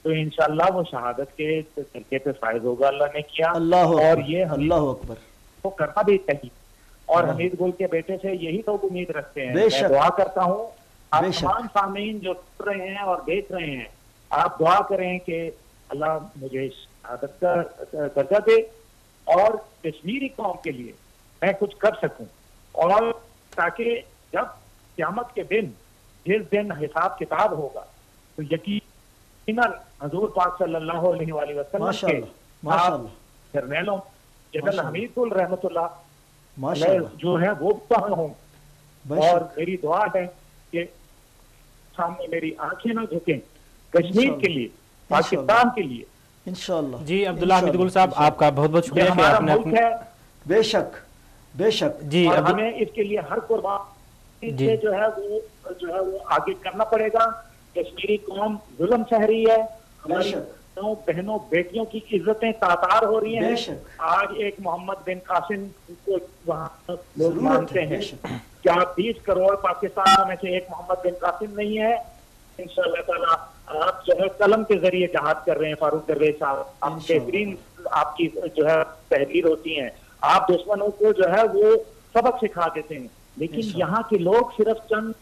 تو انشاءاللہ وہ شہادت کے ترکے پہ فائز ہوگا، اللہ نے کیا، اور یہ اللہ اکبر وہ کرنا بھی چاہیے، اور حمید گل کے بیٹے سے یہی لوگ امید رکھتے ہیں۔ میں دعا کرتا ہوں آپ تمام سامعین جو سن رہے ہیں اور دیکھ رہے ہیں، آپ دعا کریں کہ اللہ مجھے شہادت کا درجہ دے اور کشمیری قوم کے لیے میں کچھ کر سکوں، اور تاکہ جب قیامت کے دن جس دن حساب کتاب ہوگا تو یقیناً حضور پاک صلی اللہ علیہ وآلہ وسلم کے جرنیلوں جنرل حمید گل رحمۃ اللہ جو ہے وہ وہاں ہوں، اور میری دعا ہے کہ سامنے میری آنکھیں نہ جھکیں کشمیر کے لیے، پاکستان کے لیے انشاءاللہ۔ جی عبداللہ حمید گل صاحب آپ کا بہت بہت شکریہ کہ ہمارا آپ نے ملک ہے، بے شک بے شک جی اور ہمیں اس کے لیے ہر قربانی سے جو ہے وہ آگے کرنا پڑے گا۔ کشمیری قوم ظلم سہ رہی ہے، ہماری بہنوں بیٹیوں کی عزتیں تاتار ہو رہی ہیں۔ آج ایک محمد بن قاسم کو وہاں لوگ مانتے ہیں، کیا 20 کروڑ پاکستان میں سے ایک محمد بن قاسم نہیں ہے؟ انشاءاللہ تعالی آپ جو ہے قلم کے ذریعے جہاد کر رہے ہیں فاروق درویش صاحب. آپ بہترین آپ کی جو ہے تحریر ہوتی ہیں, آپ دشمنوں کو جو ہے وہ سبق سکھا دیتے ہیں. لیکن یہاں کے لوگ صرف چند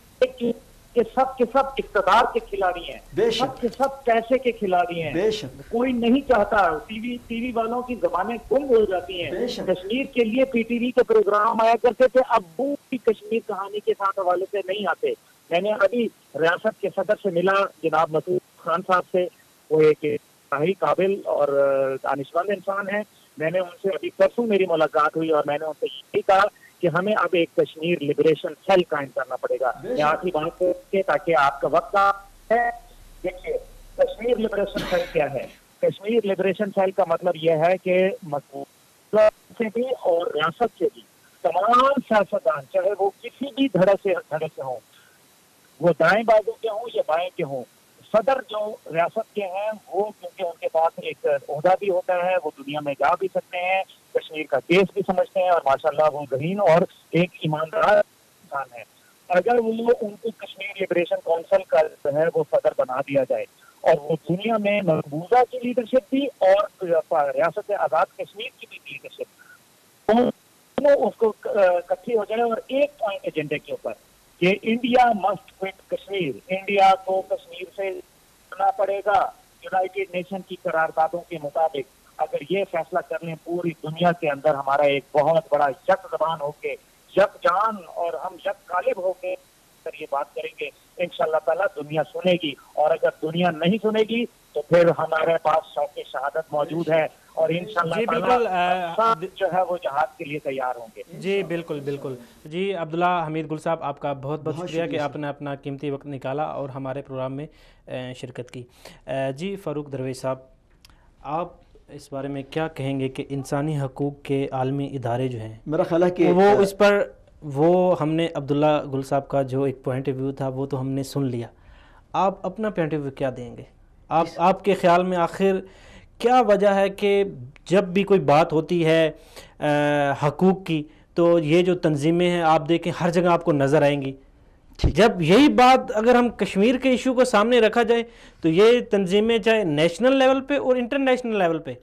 کہ سب کے سب اقتدار کے کھلاڑی ہیں, سب کے سب پیسے کے کھلاڑی ہیں. کوئی نہیں چاہتا, ٹی وی والوں کی زبانیں گم ہو جاتی ہیں. کشمیر کے لیے پی ٹی وی کے پروگرام آیا کرتے تھے, اب وہ بھی کشمیر کہانی کے ساتھ حوالے سے نہیں آتے. میں نے ابھی ریاست کے صدر سے ملا, جناب مسعود خان صاحب سے, وہ ایک انتہائی قابل اور دانشمند انسان ہیں. میں نے ان سے ابھی پرسوں میری ملاقات ہوئی اور میں نے ان سے یہی کہا کہ ہمیں اب ایک کشمیر لبریشن سیل قائم کرنا پڑے گا. میں آخری بات کے تاکہ آپ کا وقت ہے. دیکھیے کشمیر لبریشن سیل کیا ہے. کشمیر لبریشن سیل کا مطلب یہ ہے کہ سے بھی اور ریاست سے بھی تمام سیاستدان, چاہے وہ کسی بھی دھڑے سے ہوں, وہ دائیں بازو کے ہوں یا بائیں کے ہوں, صدر جو ریاست کے ہیں وہ کیونکہ ان کے پاس ایک عہدہ بھی ہوتا ہے, وہ دنیا میں جا بھی سکتے ہیں, کشمیر کا کیس بھی سمجھتے ہیں, اور ماشاءاللہ وہ ذہین اور ایک ایماندار انسان ہے. اگر وہ ان کو کشمیر لبریشن کونسل کا جو ہے وہ صدر بنا دیا جائے اور وہ دنیا میں مقبوضہ کی لیڈرشپ بھی اور ریاست آزاد کشمیر کی بھی لیڈرشپ اس کو اکٹھی ہو جائے, اور ایک پوائنٹ ایجنڈے کے اوپر کہ India must quit Kashmir, India کو کشمیر سے کرنا پڑے گا یونائٹڈ نیشن کی قراردادوں کے مطابق. اگر یہ فیصلہ کر لیں پوری دنیا کے اندر ہمارا ایک بہت بڑا یک زبان ہو کے, یک جان اور ہم یک غالب ہو کے اگر یہ بات کریں گے, انشاءاللہ تعالیٰ دنیا سنے گی. اور اگر دنیا نہیں سنے گی تو پھر ہمارے پاس شوق شہادت موجود ہے, اور انشاءاللہ تعالیٰ جو ہے وہ جہاد کے لیے تیار ہوں گے. جی بالکل بالکل. جی عبداللہ حمید گل صاحب, آپ کا بہت بہت شکریہ کہ آپ نے اپنا قیمتی وقت نکالا اور ہمارے پروگرام میں شرکت کی. جی فاروق درویش صاحب, آپ اس بارے میں کیا کہیں گے کہ انسانی حقوق کے عالمی ادارے جو ہیں, میرا خیال ہے کہ وہ اس پر ہم نے عبداللہ گل صاحب کا جو ایک پوائنٹ آف ویو تھا وہ تو ہم نے سن لیا, آپ اپنا پوائنٹ آف ویو کیا دیں گے؟ آپ کے خیال میں آخر کیا وجہ ہے کہ جب بھی کوئی بات ہوتی ہے حقوق کی تو یہ جو تنظیمیں ہیں آپ دیکھیں ہر جگہ آپ کو نظر آئیں گی, جب یہی بات اگر ہم کشمیر کے ایشو کو سامنے رکھا جائے تو یہ تنظیمیں چاہے نیشنل لیول پہ اور انٹرنیشنل لیول پہ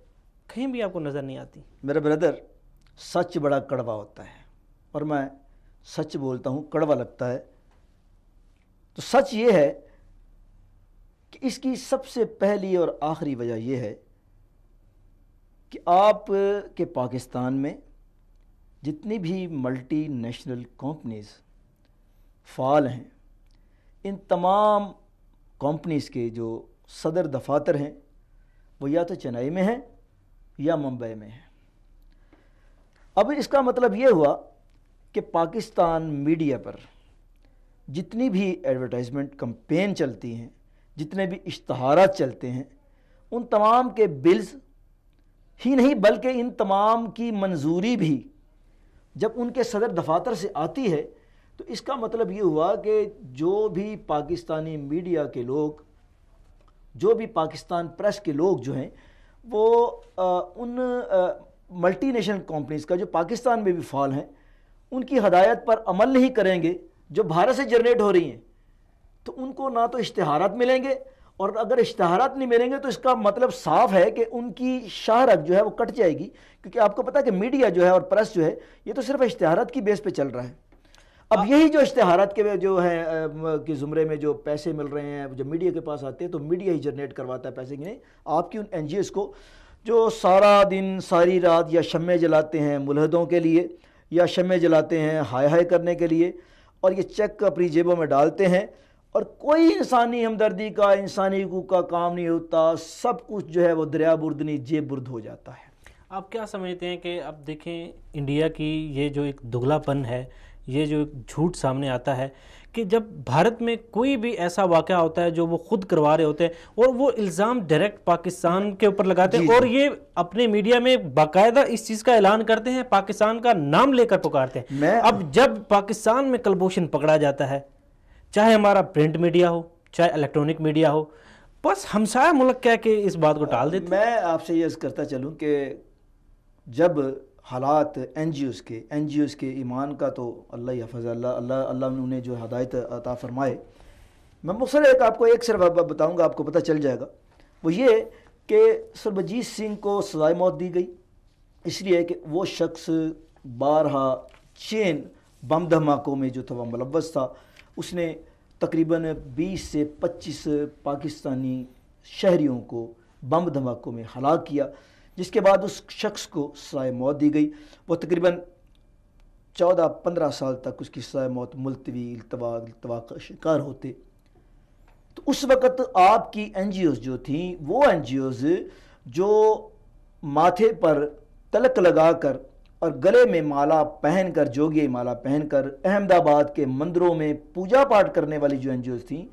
کہیں بھی آپ کو نظر نہیں آتی؟ میرا بردر, سچ بڑا کڑوا ہوتا ہے اور میں سچ بولتا ہوں, کڑوا لگتا ہے. تو سچ یہ ہے کہ اس کی سب سے پہلی اور آخری وجہ یہ ہے کہ آپ کے پاکستان میں جتنی بھی ملٹی نیشنل کمپنیز فعال ہیں, ان تمام کمپنیز کے جو صدر دفاتر ہیں وہ یا تو چنئی میں ہیں یا ممبئی میں ہیں. اب اس کا مطلب یہ ہوا کہ پاکستان میڈیا پر جتنی بھی ایڈورٹائزمنٹ کمپین چلتی ہیں, جتنے بھی اشتہارات چلتے ہیں, ان تمام کے بلز ہی نہیں بلکہ ان تمام کی منظوری بھی جب ان کے صدر دفاتر سے آتی ہے تو اس کا مطلب یہ ہوا کہ جو بھی پاکستانی میڈیا کے لوگ, جو بھی پاکستان پریس کے لوگ جو ہیں وہ ان ملٹی نیشنل کمپنیز کا جو پاکستان میں بھی فعال ہیں ان کی ہدایت پر عمل نہیں کریں گے جو بھارت سے جنریٹ ہو رہی ہیں, تو ان کو نہ تو اشتہارات ملیں گے, اور اگر اشتہارات نہیں ملیں گے تو اس کا مطلب صاف ہے کہ ان کی شاہرت جو ہے وہ کٹ جائے گی. کیونکہ آپ کو پتہ ہے کہ میڈیا جو ہے اور پریس جو ہے یہ تو صرف اشتہارات کی بیس پہ چل رہا ہے. اب یہی جو اشتہارات کے جو ہے کہ زمرے میں جو پیسے مل رہے ہیں جب میڈیا کے پاس آتے ہیں تو میڈیا ہی جنریٹ کرواتا ہے پیسے, کی نہیں آپ کی ان این جی اوز کو جو سارا دن ساری رات یا شمع جلاتے ہیں ملحدوں کے لیے یا شمع جلاتے ہیں ہائے ہائے کرنے کے لیے, اور یہ چیک اپنی جیبوں میں ڈالتے ہیں اور کوئی انسانی ہمدردی کا, انسانی حقوق کا کام نہیں ہوتا, سب کچھ جو ہے وہ دریا بردنی جیب برد ہو جاتا ہے. آپ کیا سمجھتے ہیں کہ اب دیکھیں انڈیا کی یہ جو ایک دگلا پن ہے, یہ جو ایک جھوٹ سامنے آتا ہے کہ جب بھارت میں کوئی بھی ایسا واقعہ ہوتا ہے جو وہ خود کروا رہے ہوتے ہیں اور وہ الزام ڈائریکٹ پاکستان کے اوپر لگاتے ہیں, اور یہ اپنے میڈیا میں باقاعدہ اس چیز کا اعلان کرتے ہیں, پاکستان کا نام لے کر پکارتے ہیں. اب جب پاکستان میں کلبوشن پکڑا جاتا ہے, چاہے ہمارا پرنٹ میڈیا ہو چاہے الیکٹرانک میڈیا ہو, بس ہمسایہ ملک کہہ کے اس بات کو ٹال دیتے ہیں. میں آپ سے یہ عرض کرتا چلوں کہ جب حالات این جی اوز کے ایمان کا تو اللہ حفظ اللہ انہیں جو ہدایت عطا فرمائے, میں مختصر ایک آپ کو ایک صرف بتاؤں گا، آپ کو پتہ چل جائے گا. وہ یہ کہ سربجیت سنگھ کو سزائے موت دی گئی اس لیے کہ وہ شخص بارہا چین بم دھماکوں میں جو تھا وہ ملوث تھا. اس نے تقریباً 20 سے 25 پاکستانی شہریوں کو بم دھماکوں میں ہلاک کیا، جس کے بعد اس شخص کو سزائے موت دی گئی. وہ تقریباً 14-15 سال تک اس کی سزائے موت ملتوی التوا کا شکار ہوتے. تو اس وقت آپ کی این جی اوز جو تھیں، وہ این جی اوز جو ماتھے پر تلک لگا کر اور گلے میں مالا پہن کر، جوگی مالا پہن کر احمد آباد کے مندروں میں پوجا پاٹ کرنے والی جو این جی اوز تھیں،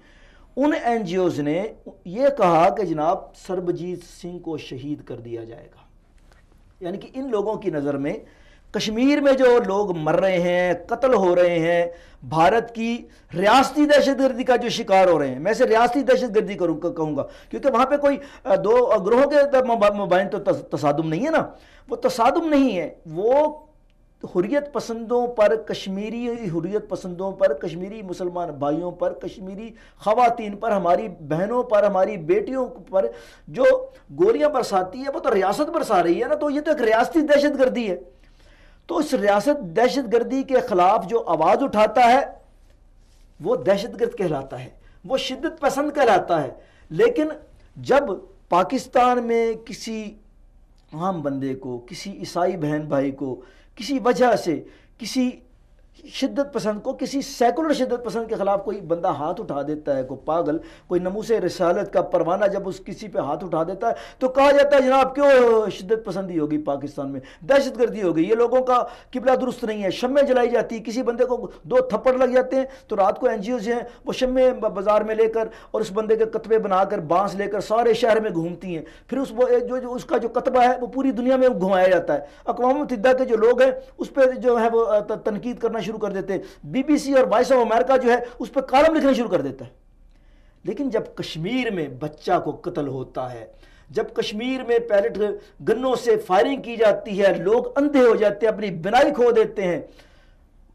ان این جی اوز نے یہ کہا کہ جناب سربجیت سنگھ کو شہید کر دیا جائے گا. یعنی کہ ان لوگوں کی نظر میں کشمیر میں جو لوگ مر رہے ہیں، قتل ہو رہے ہیں، بھارت کی ریاستی دہشت گردی کا جو شکار ہو رہے ہیں، میں اسے ریاستی دہشت گردی کہوں گا کیونکہ وہاں پہ کوئی دو گروہوں کے مابین تو تصادم نہیں ہے نا، وہ تصادم نہیں ہے، وہ حریت پسندوں پر، کشمیری حریت پسندوں پر، کشمیری مسلمان بھائیوں پر، کشمیری خواتین پر، ہماری بہنوں پر، ہماری بیٹیوں پر جو گولیاں برساتی ہے وہ تو ریاست برسا رہی ہے نا. تو یہ تو ایک ریاستی دہشت گردی ہے. تو اس ریاست دہشت گردی کے خلاف جو آواز اٹھاتا ہے وہ دہشت گرد کہلاتا ہے، وہ شدت پسند کہلاتا ہے. لیکن جب پاکستان میں کسی عام بندے کو، کسی عیسائی بہن بھائی کو کسی وجہ سے، کسی شدت پسند کو، کسی سیکولر شدت پسند کے خلاف کوئی بندہ ہاتھ اٹھا دیتا ہے، کوئی پاگل، کوئی ناموس رسالت کا پروانہ جب اس کسی پہ ہاتھ اٹھا دیتا ہے تو کہا جاتا ہے جناب کیوں شدت پسندی ہوگی پاکستان میں، دہشت گردی ہوگی، یہ لوگوں کا قبلہ درست نہیں ہے. شمیں جلائی جاتی، کسی بندے کو 2 تھپڑ لگ جاتے ہیں تو رات کو این جی اوز ہیں وہ شمیں بازار میں لے کر اور اس بندے کے کتبے بنا کر بانس لے کر سارے شہر میں گھومتی ہیں. پھر اس کا جو کتبہ ہے وہ پوری دنیا میں گھمایا جاتا ہے. اقوام متحدہ کے جو لوگ ہیں اس پہ جو ہے وہ تنقید کرنا شروع کر دیتے ہیں. بی بی سی اور وائس آف امریکہ جو ہے اس پہ کالم لکھنا شروع کر دیتا ہے. لیکن جب کشمیر میں بچہ کو قتل ہوتا ہے، جب کشمیر میں پیلٹ گنوں سے فائرنگ کی جاتی ہے، لوگ اندھے ہو جاتے ہیں، اپنی بینائی کھو دیتے ہیں،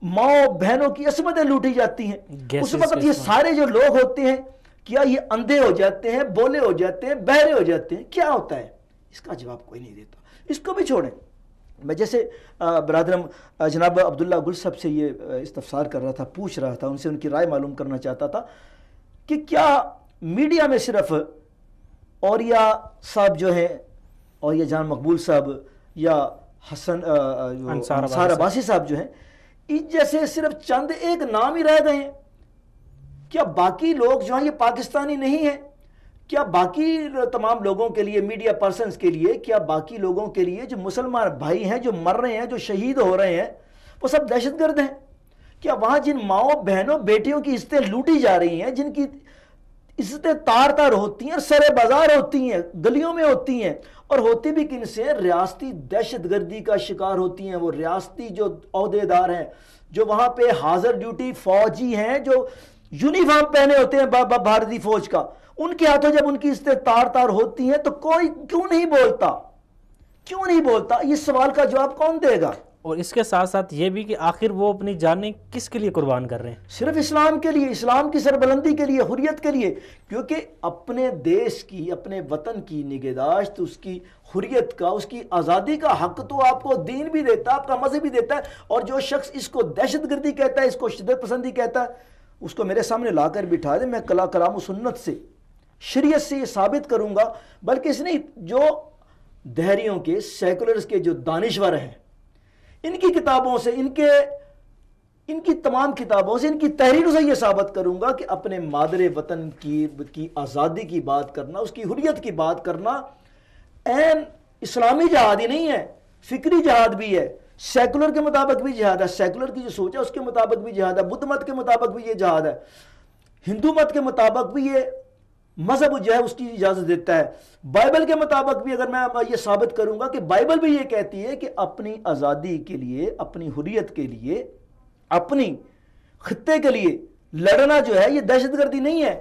ماں بہنوں کی عصمتیں لوٹی جاتی ہیں، اس وقت یہ سارے جو لوگ ہوتے ہیں کیا یہ اندھے ہو جاتے ہیں، بولے ہو جاتے ہیں، بہرے ہو جاتے ہیں؟ کیا ہوتا ہے؟ اس کا جواب کوئی نہیں دیتا. اس کو بھی چھوڑیں. میں جیسے برادرم جناب عبداللہ گل صاحب سے یہ استفسار کر رہا تھا، پوچھ رہا تھا، ان سے ان کی رائے معلوم کرنا چاہتا تھا کہ کیا میڈیا میں صرف اوریا صاحب جو ہیں، اوریا جان مقبول صاحب یا حسن انصار عباسی صاحب جو ہیں، ان جیسے صرف چند ایک نام ہی رہ گئے ہیں؟ کیا باقی لوگ جو ہیں یہ پاکستانی نہیں ہیں؟ کیا باقی تمام لوگوں کے لیے، میڈیا پرسنز کے لیے، کیا باقی لوگوں کے لیے جو مسلمان بھائی ہیں، جو مر رہے ہیں، جو شہید ہو رہے ہیں، وہ سب دہشت گرد ہیں؟ کیا وہاں جن ماؤں بہنوں بیٹیوں کی عزتیں لوٹی جا رہی ہیں، جن کی عزتیں تار تار ہوتی ہیں اور سرے بازار ہوتی ہیں، گلیوں میں ہوتی ہیں، اور ہوتی بھی کن سے؟ ریاستی دہشت گردی کا شکار ہوتی ہیں. وہ ریاستی جو عہدے دار ہیں، جو وہاں پہ حاضر ڈیوٹی فوجی ہیں، جو یونیفارم پہنے ہوتے ہیں بھارتی فوج کا، ان کے ہاتھوں جب ان کی عزتیں تار تار ہوتی ہیں تو کوئی کیوں نہیں بولتا؟ کیوں نہیں بولتا؟ یہ سوال کا جواب کون دے گا؟ اور اس کے ساتھ ساتھ یہ بھی کہ آخر وہ اپنی جانیں کس کے لیے قربان کر رہے ہیں؟ صرف اسلام کے لیے، اسلام کی سربلندی کے لیے، حریت کے لیے. کیونکہ اپنے دیش کی، اپنے وطن کی نگہداشت، اس کی حریت کا، اس کی آزادی کا حق تو آپ کو دین بھی دیتا ہے، آپ کا مذہب بھی دیتا ہے. اور جو شخص اس کو دہشت گردی کہتا ہے، اس کو شدت پسندی کہتا ہے، اس کو میرے سامنے لا کر بٹھا دے، میں کلام و سنت سے، شریعت سے یہ ثابت کروں گا. بلکہ اس نہیں، جو دہریوں کے، سیکولرز کے جو دانشور ہیں، ان کی کتابوں سے، ان کی تمام کتابوں سے، ان کی تحریروں سے یہ ثابت کروں گا کہ اپنے مادر وطن کی آزادی کی بات کرنا، اس کی حریت کی بات کرنا این اسلامی جہاد ہی نہیں ہے، فکری جہاد بھی ہے. سیکولر کے مطابق بھی جہاد ہے، سیکولر کی جو سوچ ہے اس کے مطابق بھی جہاد ہے، بدھ مت کے مطابق بھی یہ جہاد ہے، ہندو مت کے مطابق بھی یہ مذہب جو ہے اس کی اجازت دیتا ہے. بائبل کے مطابق بھی اگر میں یہ ثابت کروں گا کہ بائبل بھی یہ کہتی ہے کہ اپنی آزادی کے لیے، اپنی حریت کے لیے، اپنی خطے کے لیے لڑنا جو ہے یہ دہشت گردی نہیں ہے.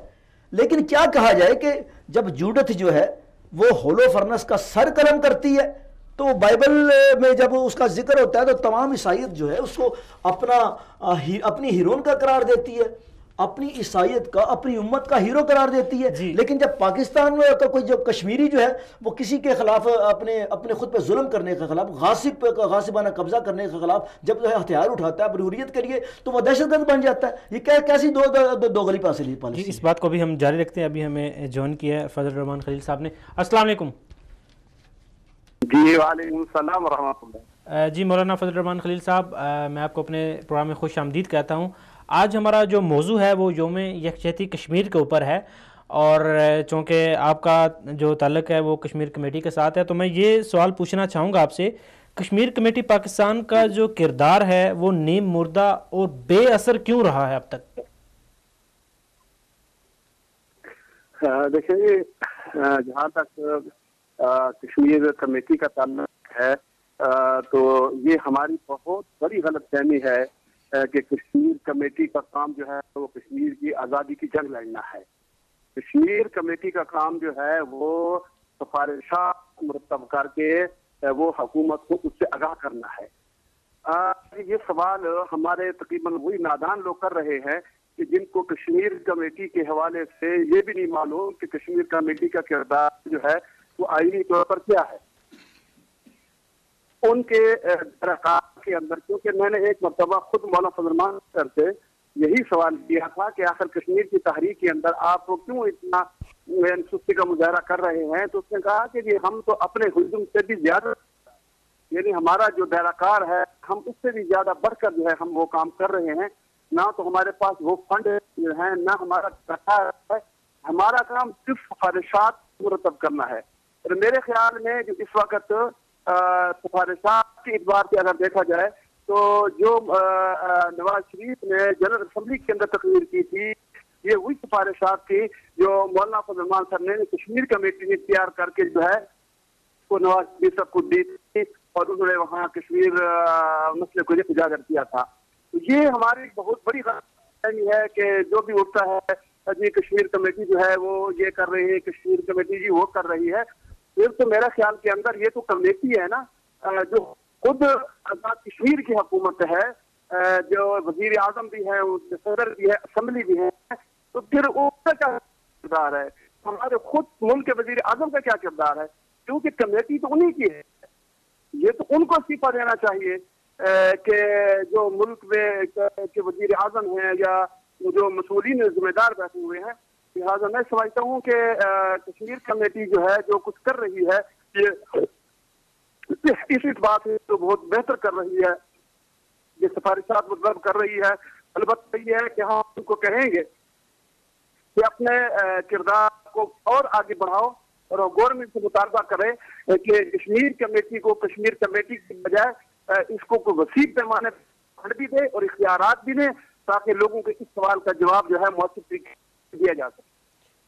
لیکن کیا کہا جائے کہ جب جوڈتھ جو ہے وہ ہولو فرنس کا سر قلم کرتی ہے تو بائبل میں جب اس کا ذکر ہوتا ہے تو تمام عیسائیت جو ہے اس کو اپنی ہیرون کا قرار دیتی ہے. اپنی عیسائیت کا، اپنی امت کا ہیرو قرار دیتی ہے. لیکن جب پاکستان میں کوئی جو کشمیری جو ہے وہ کسی کے خلاف اپنے خود پہ ظلم کرنے کے خلاف، غاصبانہ قبضہ کرنے کے خلاف جب جو ہے ہتھیار اٹھاتا ہے اپنی حریت کے لیے، تو وہ دہشت گرد بن جاتا ہے. یہ کیسی دوغلی پالیسی؟ اس بات کو بھی ہم جاری رکھتے ہیں. ابھی ہمیں جوائن کیا ہے فضل الرحمان خلیل صاحب نے. السلام علیکم. جی وعلیکم السلام ورحمۃ اللہ. جی مولانا فضل الرحمان خلیل صاحب، میں آپ کو اپنے پروگرام میں خوش آمدید کہتا ہوں. آج ہمارا جو موضوع ہے وہ یوم یکجہتی کشمیر کے اوپر ہے، اور چونکہ آپ کا جو تعلق ہے وہ کشمیر کمیٹی کے ساتھ ہے، تو میں یہ سوال پوچھنا چاہوں گا آپ سے، کشمیر کمیٹی پاکستان کا جو کردار ہے وہ نیم مردہ اور بے اثر کیوں رہا ہے اب تک؟ دیکھیں، جہاں تک کشمیر کمیٹی کا تعلق ہے تو یہ ہماری بہت بڑی غلط فہمی ہے کہ کشمیر کمیٹی کا کام جو ہے وہ کشمیر کی آزادی کی جنگ لڑنا ہے. کشمیر کمیٹی کا کام جو ہے وہ سفارشات مرتب کر کے وہ حکومت کو اس سے آگاہ کرنا ہے. یہ سوال ہمارے تقریباً وہی نادان لوگ کر رہے ہیں کہ جن کو کشمیر کمیٹی کے حوالے سے یہ بھی نہیں معلوم کہ کشمیر کمیٹی کا کردار جو ہے وہ آئینی طور پر کیا ہے. ان کے درخواست کے اندر، کیونکہ میں نے ایک مرتبہ خود مولانا فضل الرحمان سر سے یہی سوال کیا تھا کہ آخر کشمیر کی تحریک کے اندر آپ کیوں اتنا سستی کا مظاہرہ کر رہے ہیں، تو اس نے کہا کہ یہ ہم تو اپنے حجم سے بھی زیادہ، یعنی ہمارا جو دائرہ کار ہے ہم اس سے بھی زیادہ بڑھ کر جو ہے ہم وہ کام کر رہے ہیں. نہ تو ہمارے پاس وہ فنڈ ہیں، نہ ہمارا ہے، ہمارا کام صرف سفارشات مرتب کرنا ہے. اور میرے خیال میں جو اس وقت سفارشات کے اعتبار سے اگر دیکھا جائے تو جو نواز شریف نے جنرل اسمبلی کے اندر تقریر کی تھی، یہ وہی سفارشات تھی جو مولانا فضل الرحمان صاحب نے کشمیر کمیٹی نے تیار کر کے جو ہے وہ نواز شریف صاحب کو دی تھی، اور انہوں نے وہاں کشمیر مسئلے کو اجاگر کیا تھا. تو یہ ہماری بہت بڑی غلط فہمی ہے کہ جو بھی اٹھتا ہے جی کشمیر کمیٹی جو ہے وہ یہ کر رہی ہے، کشمیر کمیٹی جی وہ کر رہی ہے. پھر تو میرا خیال کے اندر یہ تو کمیٹی ہے نا جو خود آزاد کشمیر کی حکومت ہے، جو وزیر اعظم بھی ہے، صدر بھی ہے، اسمبلی بھی ہے، تو پھر اس کا کیا کردار ہے؟ ہمارے خود ملک کے وزیر اعظم کا کیا کردار ہے؟ کیونکہ کمیٹی تو انہی کی ہے. یہ تو ان کو استعفیٰ دینا چاہیے کہ جو ملک میں کے وزیر اعظم ہیں یا جو مسئولین ذمہ دار بیٹھے ہوئے ہیں. لہٰذا میں سمجھتا ہوں کہ کشمیر کمیٹی جو ہے جو کچھ کر رہی ہے یہ اس بات ہے تو بہت بہتر کر رہی ہے، یہ سفارشات مطلب کر رہی ہے. البتہ یہ ہے کہ ہم ان کو کہیں گے کہ اپنے کردار کو اور آگے بڑھاؤ اور گورنمنٹ سے مطالبہ کرے کہ کشمیر کمیٹی کو کشمیر کمیٹی کی بجائے اس کو کوئی وسیع پیمانے پر فنڈ بھی دے اور اختیارات بھی دیں تاکہ لوگوں کے اس سوال کا جواب جو ہے مؤثر طریقے سے دیا جا سکے.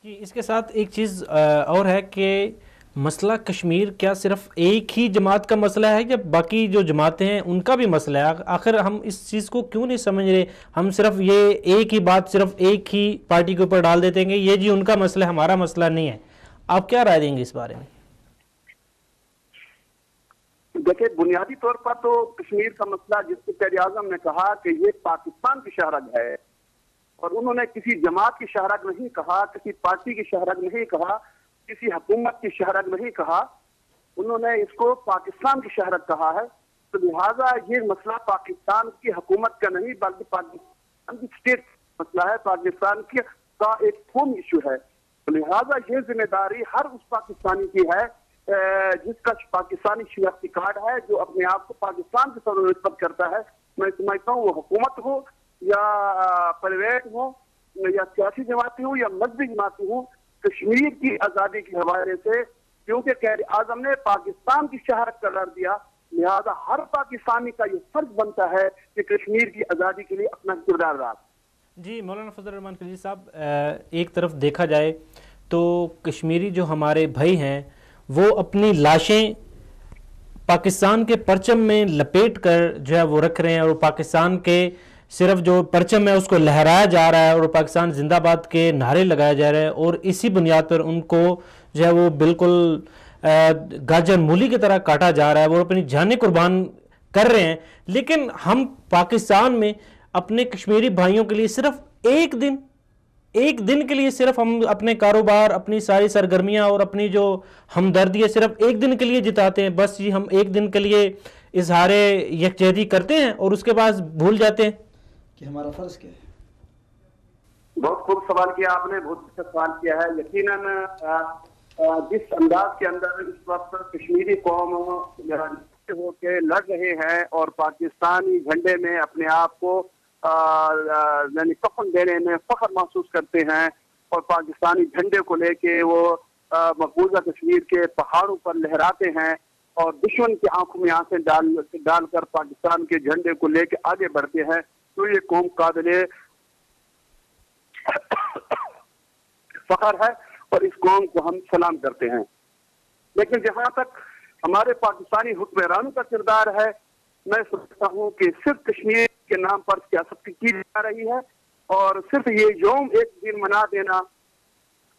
جی، اس کے ساتھ ایک چیز اور ہے کہ مسئلہ کشمیر کیا صرف ایک ہی جماعت کا مسئلہ ہے یا باقی جو جماعتیں ہیں ان کا بھی مسئلہ ہے؟ آخر ہم اس چیز کو کیوں نہیں سمجھ رہے؟ ہم صرف یہ ایک ہی بات صرف ایک ہی پارٹی کے اوپر ڈال دیتے ہیں کہ یہ جی ان کا مسئلہ ہے، ہمارا مسئلہ نہیں ہے. آپ کیا رائے دیں گے اس بارے میں؟ دیکھیں، بنیادی طور پر تو کشمیر کا مسئلہ جس کے قائد اعظم نے کہا کہ یہ پاکستان کی شہرگ ہے، اور انہوں نے کسی جماعت کی شہرگ نہیں کہا، کسی پارٹی کی شہرگ نہیں کہا، کسی حکومت کی شہرگ نہیں کہا، انہوں نے اس کو پاکستان کی شہرگ کہا ہے. تو لہٰذا یہ مسئلہ پاکستان کی حکومت کا نہیں بلکہ پاکستان کی اسٹیٹ مسئلہ ہے، پاکستان کا ایک قومی ایشو ہے. لہٰذا یہ ذمہ داری ہر اس پاکستانی کی ہے جس کا پاکستانی شناختی کارڈ ہے، جو اپنے آپ کو پاکستان کے ساتھ نسبت کرتا ہے. میں سمجھتا ہوں وہ حکومت ہو یا پرائیویٹ ہو یا سیاسی جماعتی ہو یا مذہبی جماعتی ہو، کشمیر کی آزادی کے حوالے سے کیونکہ قائد اعظم نے پاکستان کی شہرت قرار دیا، لہذا ہر پاکستانی کا یہ فرض بنتا ہے کہ کشمیر کی آزادی کے لیے اپنا کردار ادا. جی مولانا فضل الرحمان خلیل صاحب، ایک طرف دیکھا جائے تو کشمیری جو ہمارے بھائی ہیں وہ اپنی لاشیں پاکستان کے پرچم میں لپیٹ کر جو ہے وہ رکھ رہے ہیں، اور پاکستان کے صرف جو پرچم ہے اس کو لہرایا جا رہا ہے اور پاکستان زندہ باد کے نعرے لگائے جا رہے ہیں، اور اسی بنیاد پر ان کو جو ہے وہ بالکل گاجر مولی کی طرح کاٹا جا رہا ہے، وہ اپنی جانیں قربان کر رہے ہیں. لیکن ہم پاکستان میں اپنے کشمیری بھائیوں کے لیے صرف ایک دن کے لیے صرف ہم اپنے کاروبار، اپنی ساری سرگرمیاں اور اپنی جو ہمدردی ہے صرف ایک دن کے لیے جتاتے ہیں، بس یہ ہم ایک دن کے لیے اظہار یکجہتی کرتے ہیں اور اس کے بعد بھول جاتے ہیں کہ ہمارا فرض کیا ہے۔ بہت خوب سوال کیا آپ نے، بہت اچھا سوال کیا ہے۔ یقیناً جس انداز کے اندر اس وقت کشمیری قوم ہو کے لڑ رہے ہیں اور پاکستانی جھنڈے میں اپنے آپ کو یعنی کفن دینے میں فخر محسوس کرتے ہیں اور پاکستانی جھنڈے کو لے کے وہ مقبوضہ کشمیر کے پہاڑوں پر لہراتے ہیں اور دشمن کی آنکھوں میں آنسیں ڈال کر پاکستان کے جھنڈے کو لے کے آگے بڑھتے ہیں، تو یہ قوم قابل فخر ہے اور اس قوم کو ہم سلام کرتے ہیں۔ لیکن جہاں تک ہمارے پاکستانی حکمرانوں کا کردار ہے، میں سمجھتا ہوں کہ صرف کشمیر کے نام پر سیاست کی جا رہی ہے اور صرف یہ یوم ایک دن منا دینا،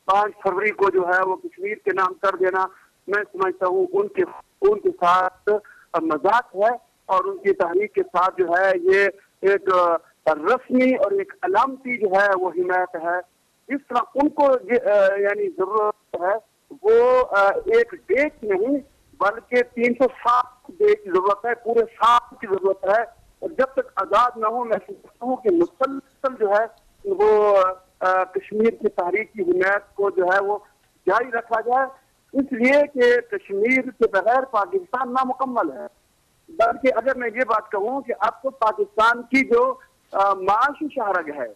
5 فروری کو جو ہے وہ کشمیر کے نام کر دینا، میں سمجھتا ہوں ان کے ساتھ مذاق ہے اور ان کی تحریک کے ساتھ جو ہے یہ ایک رسمی اور ایک علامتی جو ہے وہ حمایت ہے۔ جس طرح ان کو یعنی ضرورت ہے وہ ایک ڈیٹ نہیں بلکہ 360 ڈے کی ضرورت ہے، پورے سال کی ضرورت ہے، اور جب تک آزاد نہ ہو میں سمجھتا ہوں کہ مسلسل جو ہے وہ کشمیر کی تحریک کی حمایت کو جو ہے وہ جاری رکھا جائے، اس لیے کہ کشمیر کے بغیر پاکستان نامکمل ہے۔ بلکہ اگر میں یہ بات کہوں کہ اب تو پاکستان کی جو معاشی شاہراہ ہے،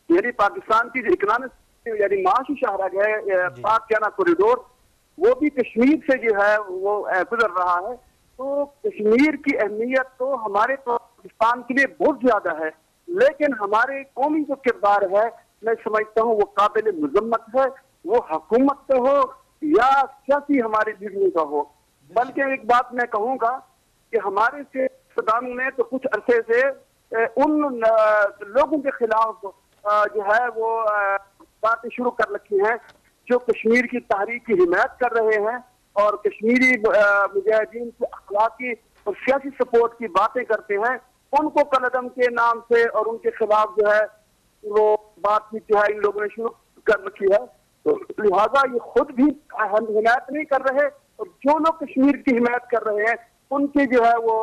یعنی پاکستان کی جو اکنامک یعنی معاشی شاہراہ ہے پاک کیانا کوریڈور، وہ بھی کشمیر سے جو ہے وہ گزر رہا ہے، تو کشمیر کی اہمیت تو ہمارے پاکستان کے لیے بہت زیادہ ہے، لیکن ہمارے قومی جو کردار ہے میں سمجھتا ہوں وہ قابل مذمت ہے، وہ حکومت کا ہو یا سیاسی ہمارے لیڈروں کا ہو۔ بلکہ ایک بات میں کہوں گا کہ ہمارے سیاستدانوں نے تو کچھ عرصے سے ان لوگوں کے خلاف جو ہے وہ باتیں شروع کر رکھی ہیں جو کشمیر کی تحریک کی حمایت کر رہے ہیں اور کشمیری مجاہدین سے اخلاقی اور سیاسی سپورٹ کی باتیں کرتے ہیں، ان کو قلعدم کے نام سے اور ان کے خلاف جو ہے وہ بات چیت جو ہے ان لوگوں نے شروع کر رکھی ہے، تو لہٰذا یہ خود بھی حمایت نہیں کر رہے اور جو لوگ کشمیر کی حمایت کر رہے ہیں ان کی جو ہے وہ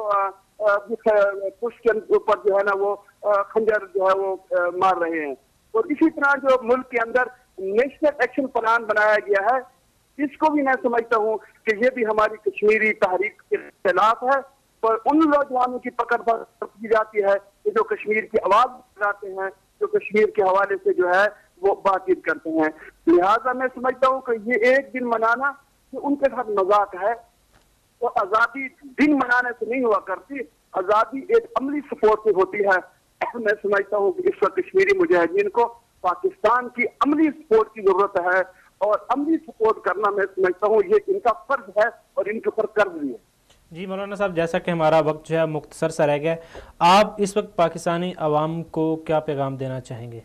پشت کے اوپر جو ہے نا وہ خنجر جو ہے وہ مار رہے ہیں۔ اور اسی طرح جو ملک کے اندر نیشنل ایکشن پلان بنایا گیا ہے، اس کو بھی میں سمجھتا ہوں کہ یہ بھی ہماری کشمیری تحریک کے خلاف ہے اور ان نوجوانوں کی پکڑ کی جاتی ہے کہ جو کشمیر کی آواز اٹھاتے ہیں، جو کشمیر کے حوالے سے جو ہے وہ بات چیت کرتے ہیں۔ لہٰذا میں سمجھتا ہوں کہ یہ ایک دن منانا کہ ان کے ساتھ مذاق ہے، اور آزادی دن منانے سے نہیں ہوا کرتی، آزادی ایک عملی سپورٹ سے ہوتی ہے۔ میں سمجھتا ہوں کہ اس وقت کشمیری مجاہدین کو پاکستان کی عملی سپورٹ کی ضرورت ہے اور عملی سپورٹ کرنا میں سمجھتا ہوں یہ ان کا فرض ہے اور ان کے اوپر قرض بھی ہے۔ جی مولانا صاحب، جیسا کہ ہمارا وقت جو ہے مختصر سا رہ گیا، آپ اس وقت پاکستانی عوام کو کیا پیغام دینا چاہیں گے؟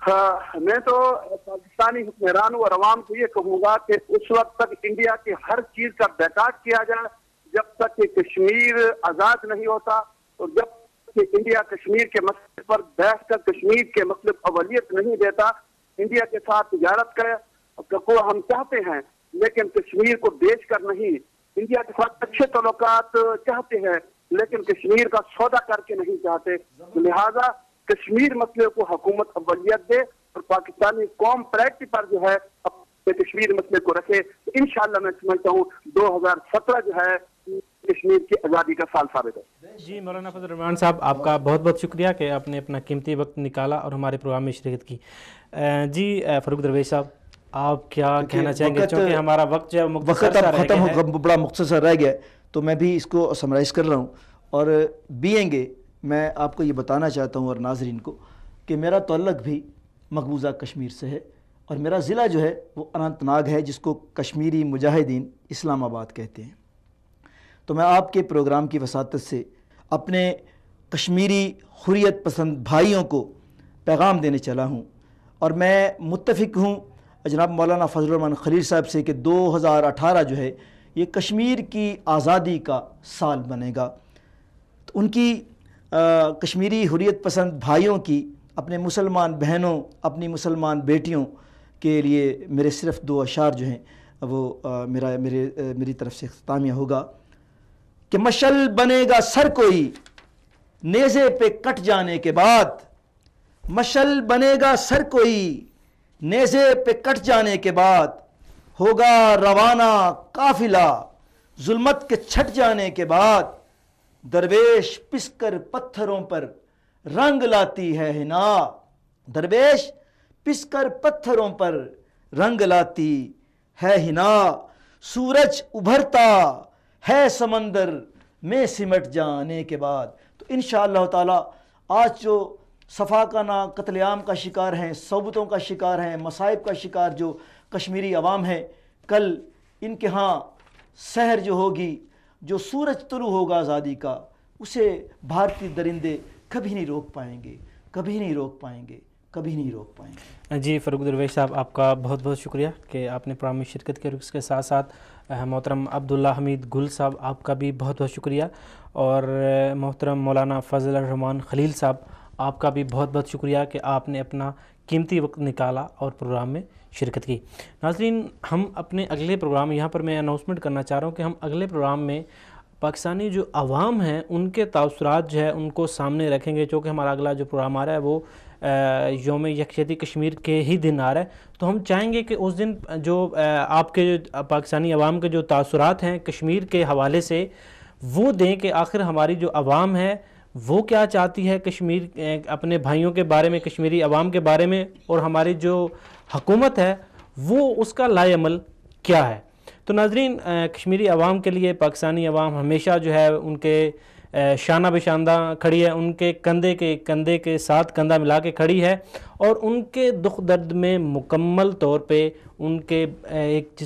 میں تو پاکستانی حکمرانوں اور عوام کو یہ کہوں گا کہ اس وقت تک انڈیا کی ہر چیز کا بیکاٹ کیا جائے جب تک کہ کشمیر آزاد نہیں ہوتا، اور جب کہ انڈیا کشمیر کے مسئلے پر بیٹھ کر کشمیر کے مسئلے کو اولویت نہیں دیتا۔ انڈیا کے ساتھ تجارت کرے کو ہم چاہتے ہیں لیکن کشمیر کو بیچ کر نہیں، انڈیا کے ساتھ اچھے تعلقات چاہتے ہیں لیکن کشمیر کا سودا کر کے نہیں چاہتے، لہذا کشمیر مسئلے کو حکومت اولویت دے اور پاکستانی قوم پرائرٹی پر جو ہے اپنے کشمیر مسئلے کو رکھے۔ انشاءاللہ میں سمجھتا ہوں 2017 جو ہے کشمیر کی آزادی کا سال ثابت ہے۔ جی مولانا فضل الرحمان صاحب، آپ کا بہت بہت شکریہ کہ آپ نے اپنا قیمتی وقت نکالا اور ہمارے پروگرام میں شرکت کی۔ جی فاروق درویش صاحب، آپ کیا کہنا چاہیں گے؟ چونکہ ہمارا وقت جو ہے مختصر سا رہ گیا ہے، بڑا مختصر رہ گیا ہے، تو میں بھی اس کو سمرائز کر رہا ہوں اور بینگ میں آپ کو یہ بتانا چاہتا ہوں اور ناظرین کو کہ میرا تعلق بھی مقبوضہ کشمیر سے ہے اور میرا ضلع جو ہے وہ اننت ناگ ہے، جس کو کشمیری مجاہدین اسلام آباد کہتے ہیں۔ تو میں آپ کے پروگرام کی وساطت سے اپنے کشمیری حریت پسند بھائیوں کو پیغام دینے چلا ہوں اور میں متفق ہوں جناب مولانا فضل الرحمان خلیل صاحب سے کہ 2018 جو ہے یہ کشمیر کی آزادی کا سال بنے گا۔ تو ان کی کشمیری حریت پسند بھائیوں کی، اپنے مسلمان بہنوں، اپنی مسلمان بیٹیوں کے لیے میرے صرف 2 اشعار جو ہیں وہ میری طرف سے اختتامیہ ہوگا کہ مشل بنے گا سر کوئی نیزے پہ کٹ جانے کے بعد، مشل بنے گا سر کوئی نیزے پہ کٹ جانے کے بعد، ہوگا روانہ قافلہ ظلمت کے چھٹ جانے کے بعد، درویش پس کر پتھروں پر رنگ لاتی ہے حنا، درویش پس کر پتھروں پر رنگ لاتی ہے حنا، سورج ابھرتا ہے سمندر میں سمٹ جانے کے بعد۔ تو انشاءاللہ تعالی آج جو سفاکانہ قتل عام کا شکار ہیں، صوبتوں کا شکار ہیں، مصائب کا شکار جو کشمیری عوام ہے، کل ان کے ہاں سحر جو ہوگی، جو سورج طلوع ہوگا آزادی کا، اسے بھارتی درندے کبھی نہیں روک پائیں گے، کبھی نہیں روک پائیں گے، کبھی نہیں روک پائیں گے۔ جی فاروق درویش صاحب، آپ کا بہت بہت شکریہ کہ آپ نے پروگرام میں شرکت کی، اور اس کے ساتھ ساتھ محترم عبداللہ حمید گل صاحب، آپ کا بھی بہت بہت شکریہ، اور محترم مولانا فضل الرحمان خلیل صاحب، آپ کا بھی بہت بہت شکریہ کہ آپ نے اپنا قیمتی وقت نکالا اور پروگرام میں شرکت کی۔ ناظرین، ہم اپنے اگلے پروگرام، یہاں پر میں اناؤنسمنٹ کرنا چاہ رہا ہوں کہ ہم اگلے پروگرام میں پاکستانی جو عوام ہیں ان کے تاثرات جو ہے ان کو سامنے رکھیں گے، چونکہ ہمارا اگلا جو پروگرام آ رہا ہے وہ یوم یکجہتی کشمیر کے ہی دن آ رہا ہے، تو ہم چاہیں گے کہ اس دن جو آپ کے جو پاکستانی عوام کے جو تاثرات ہیں کشمیر کے حوالے سے وہ دیں کہ آخر ہماری جو عوام ہے وہ کیا چاہتی ہے کشمیر، اپنے بھائیوں کے بارے میں، کشمیری عوام کے بارے میں، اور ہماری جو حکومت ہے وہ اس کا لائے عمل کیا ہے۔ تو ناظرین، کشمیری عوام کے لیے پاکستانی عوام ہمیشہ جو ہے ان کے شانہ بشاندہ کھڑی ہے، ان کے کندھے کے ساتھ کندھا ملا کے کھڑی ہے، اور ان کے دکھ درد میں مکمل طور پہ ان کے ایک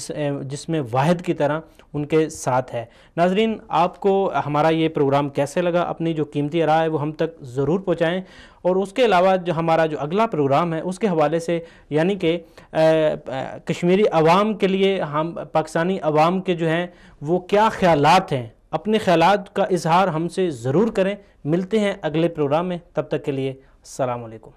جسم واحد کی طرح ان کے ساتھ ہے۔ ناظرین، آپ کو ہمارا یہ پروگرام کیسے لگا؟ اپنی جو قیمتی رائے ہے وہ ہم تک ضرور پہنچائیں، اور اس کے علاوہ جو ہمارا جو اگلا پروگرام ہے اس کے حوالے سے، یعنی کہ کشمیری عوام کے لیے ہم پاکستانی عوام کے جو ہیں وہ کیا خیالات ہیں، اپنے خیالات کا اظہار ہم سے ضرور کریں۔ ملتے ہیں اگلے پروگرام میں، تب تک کے لیے السلام علیکم۔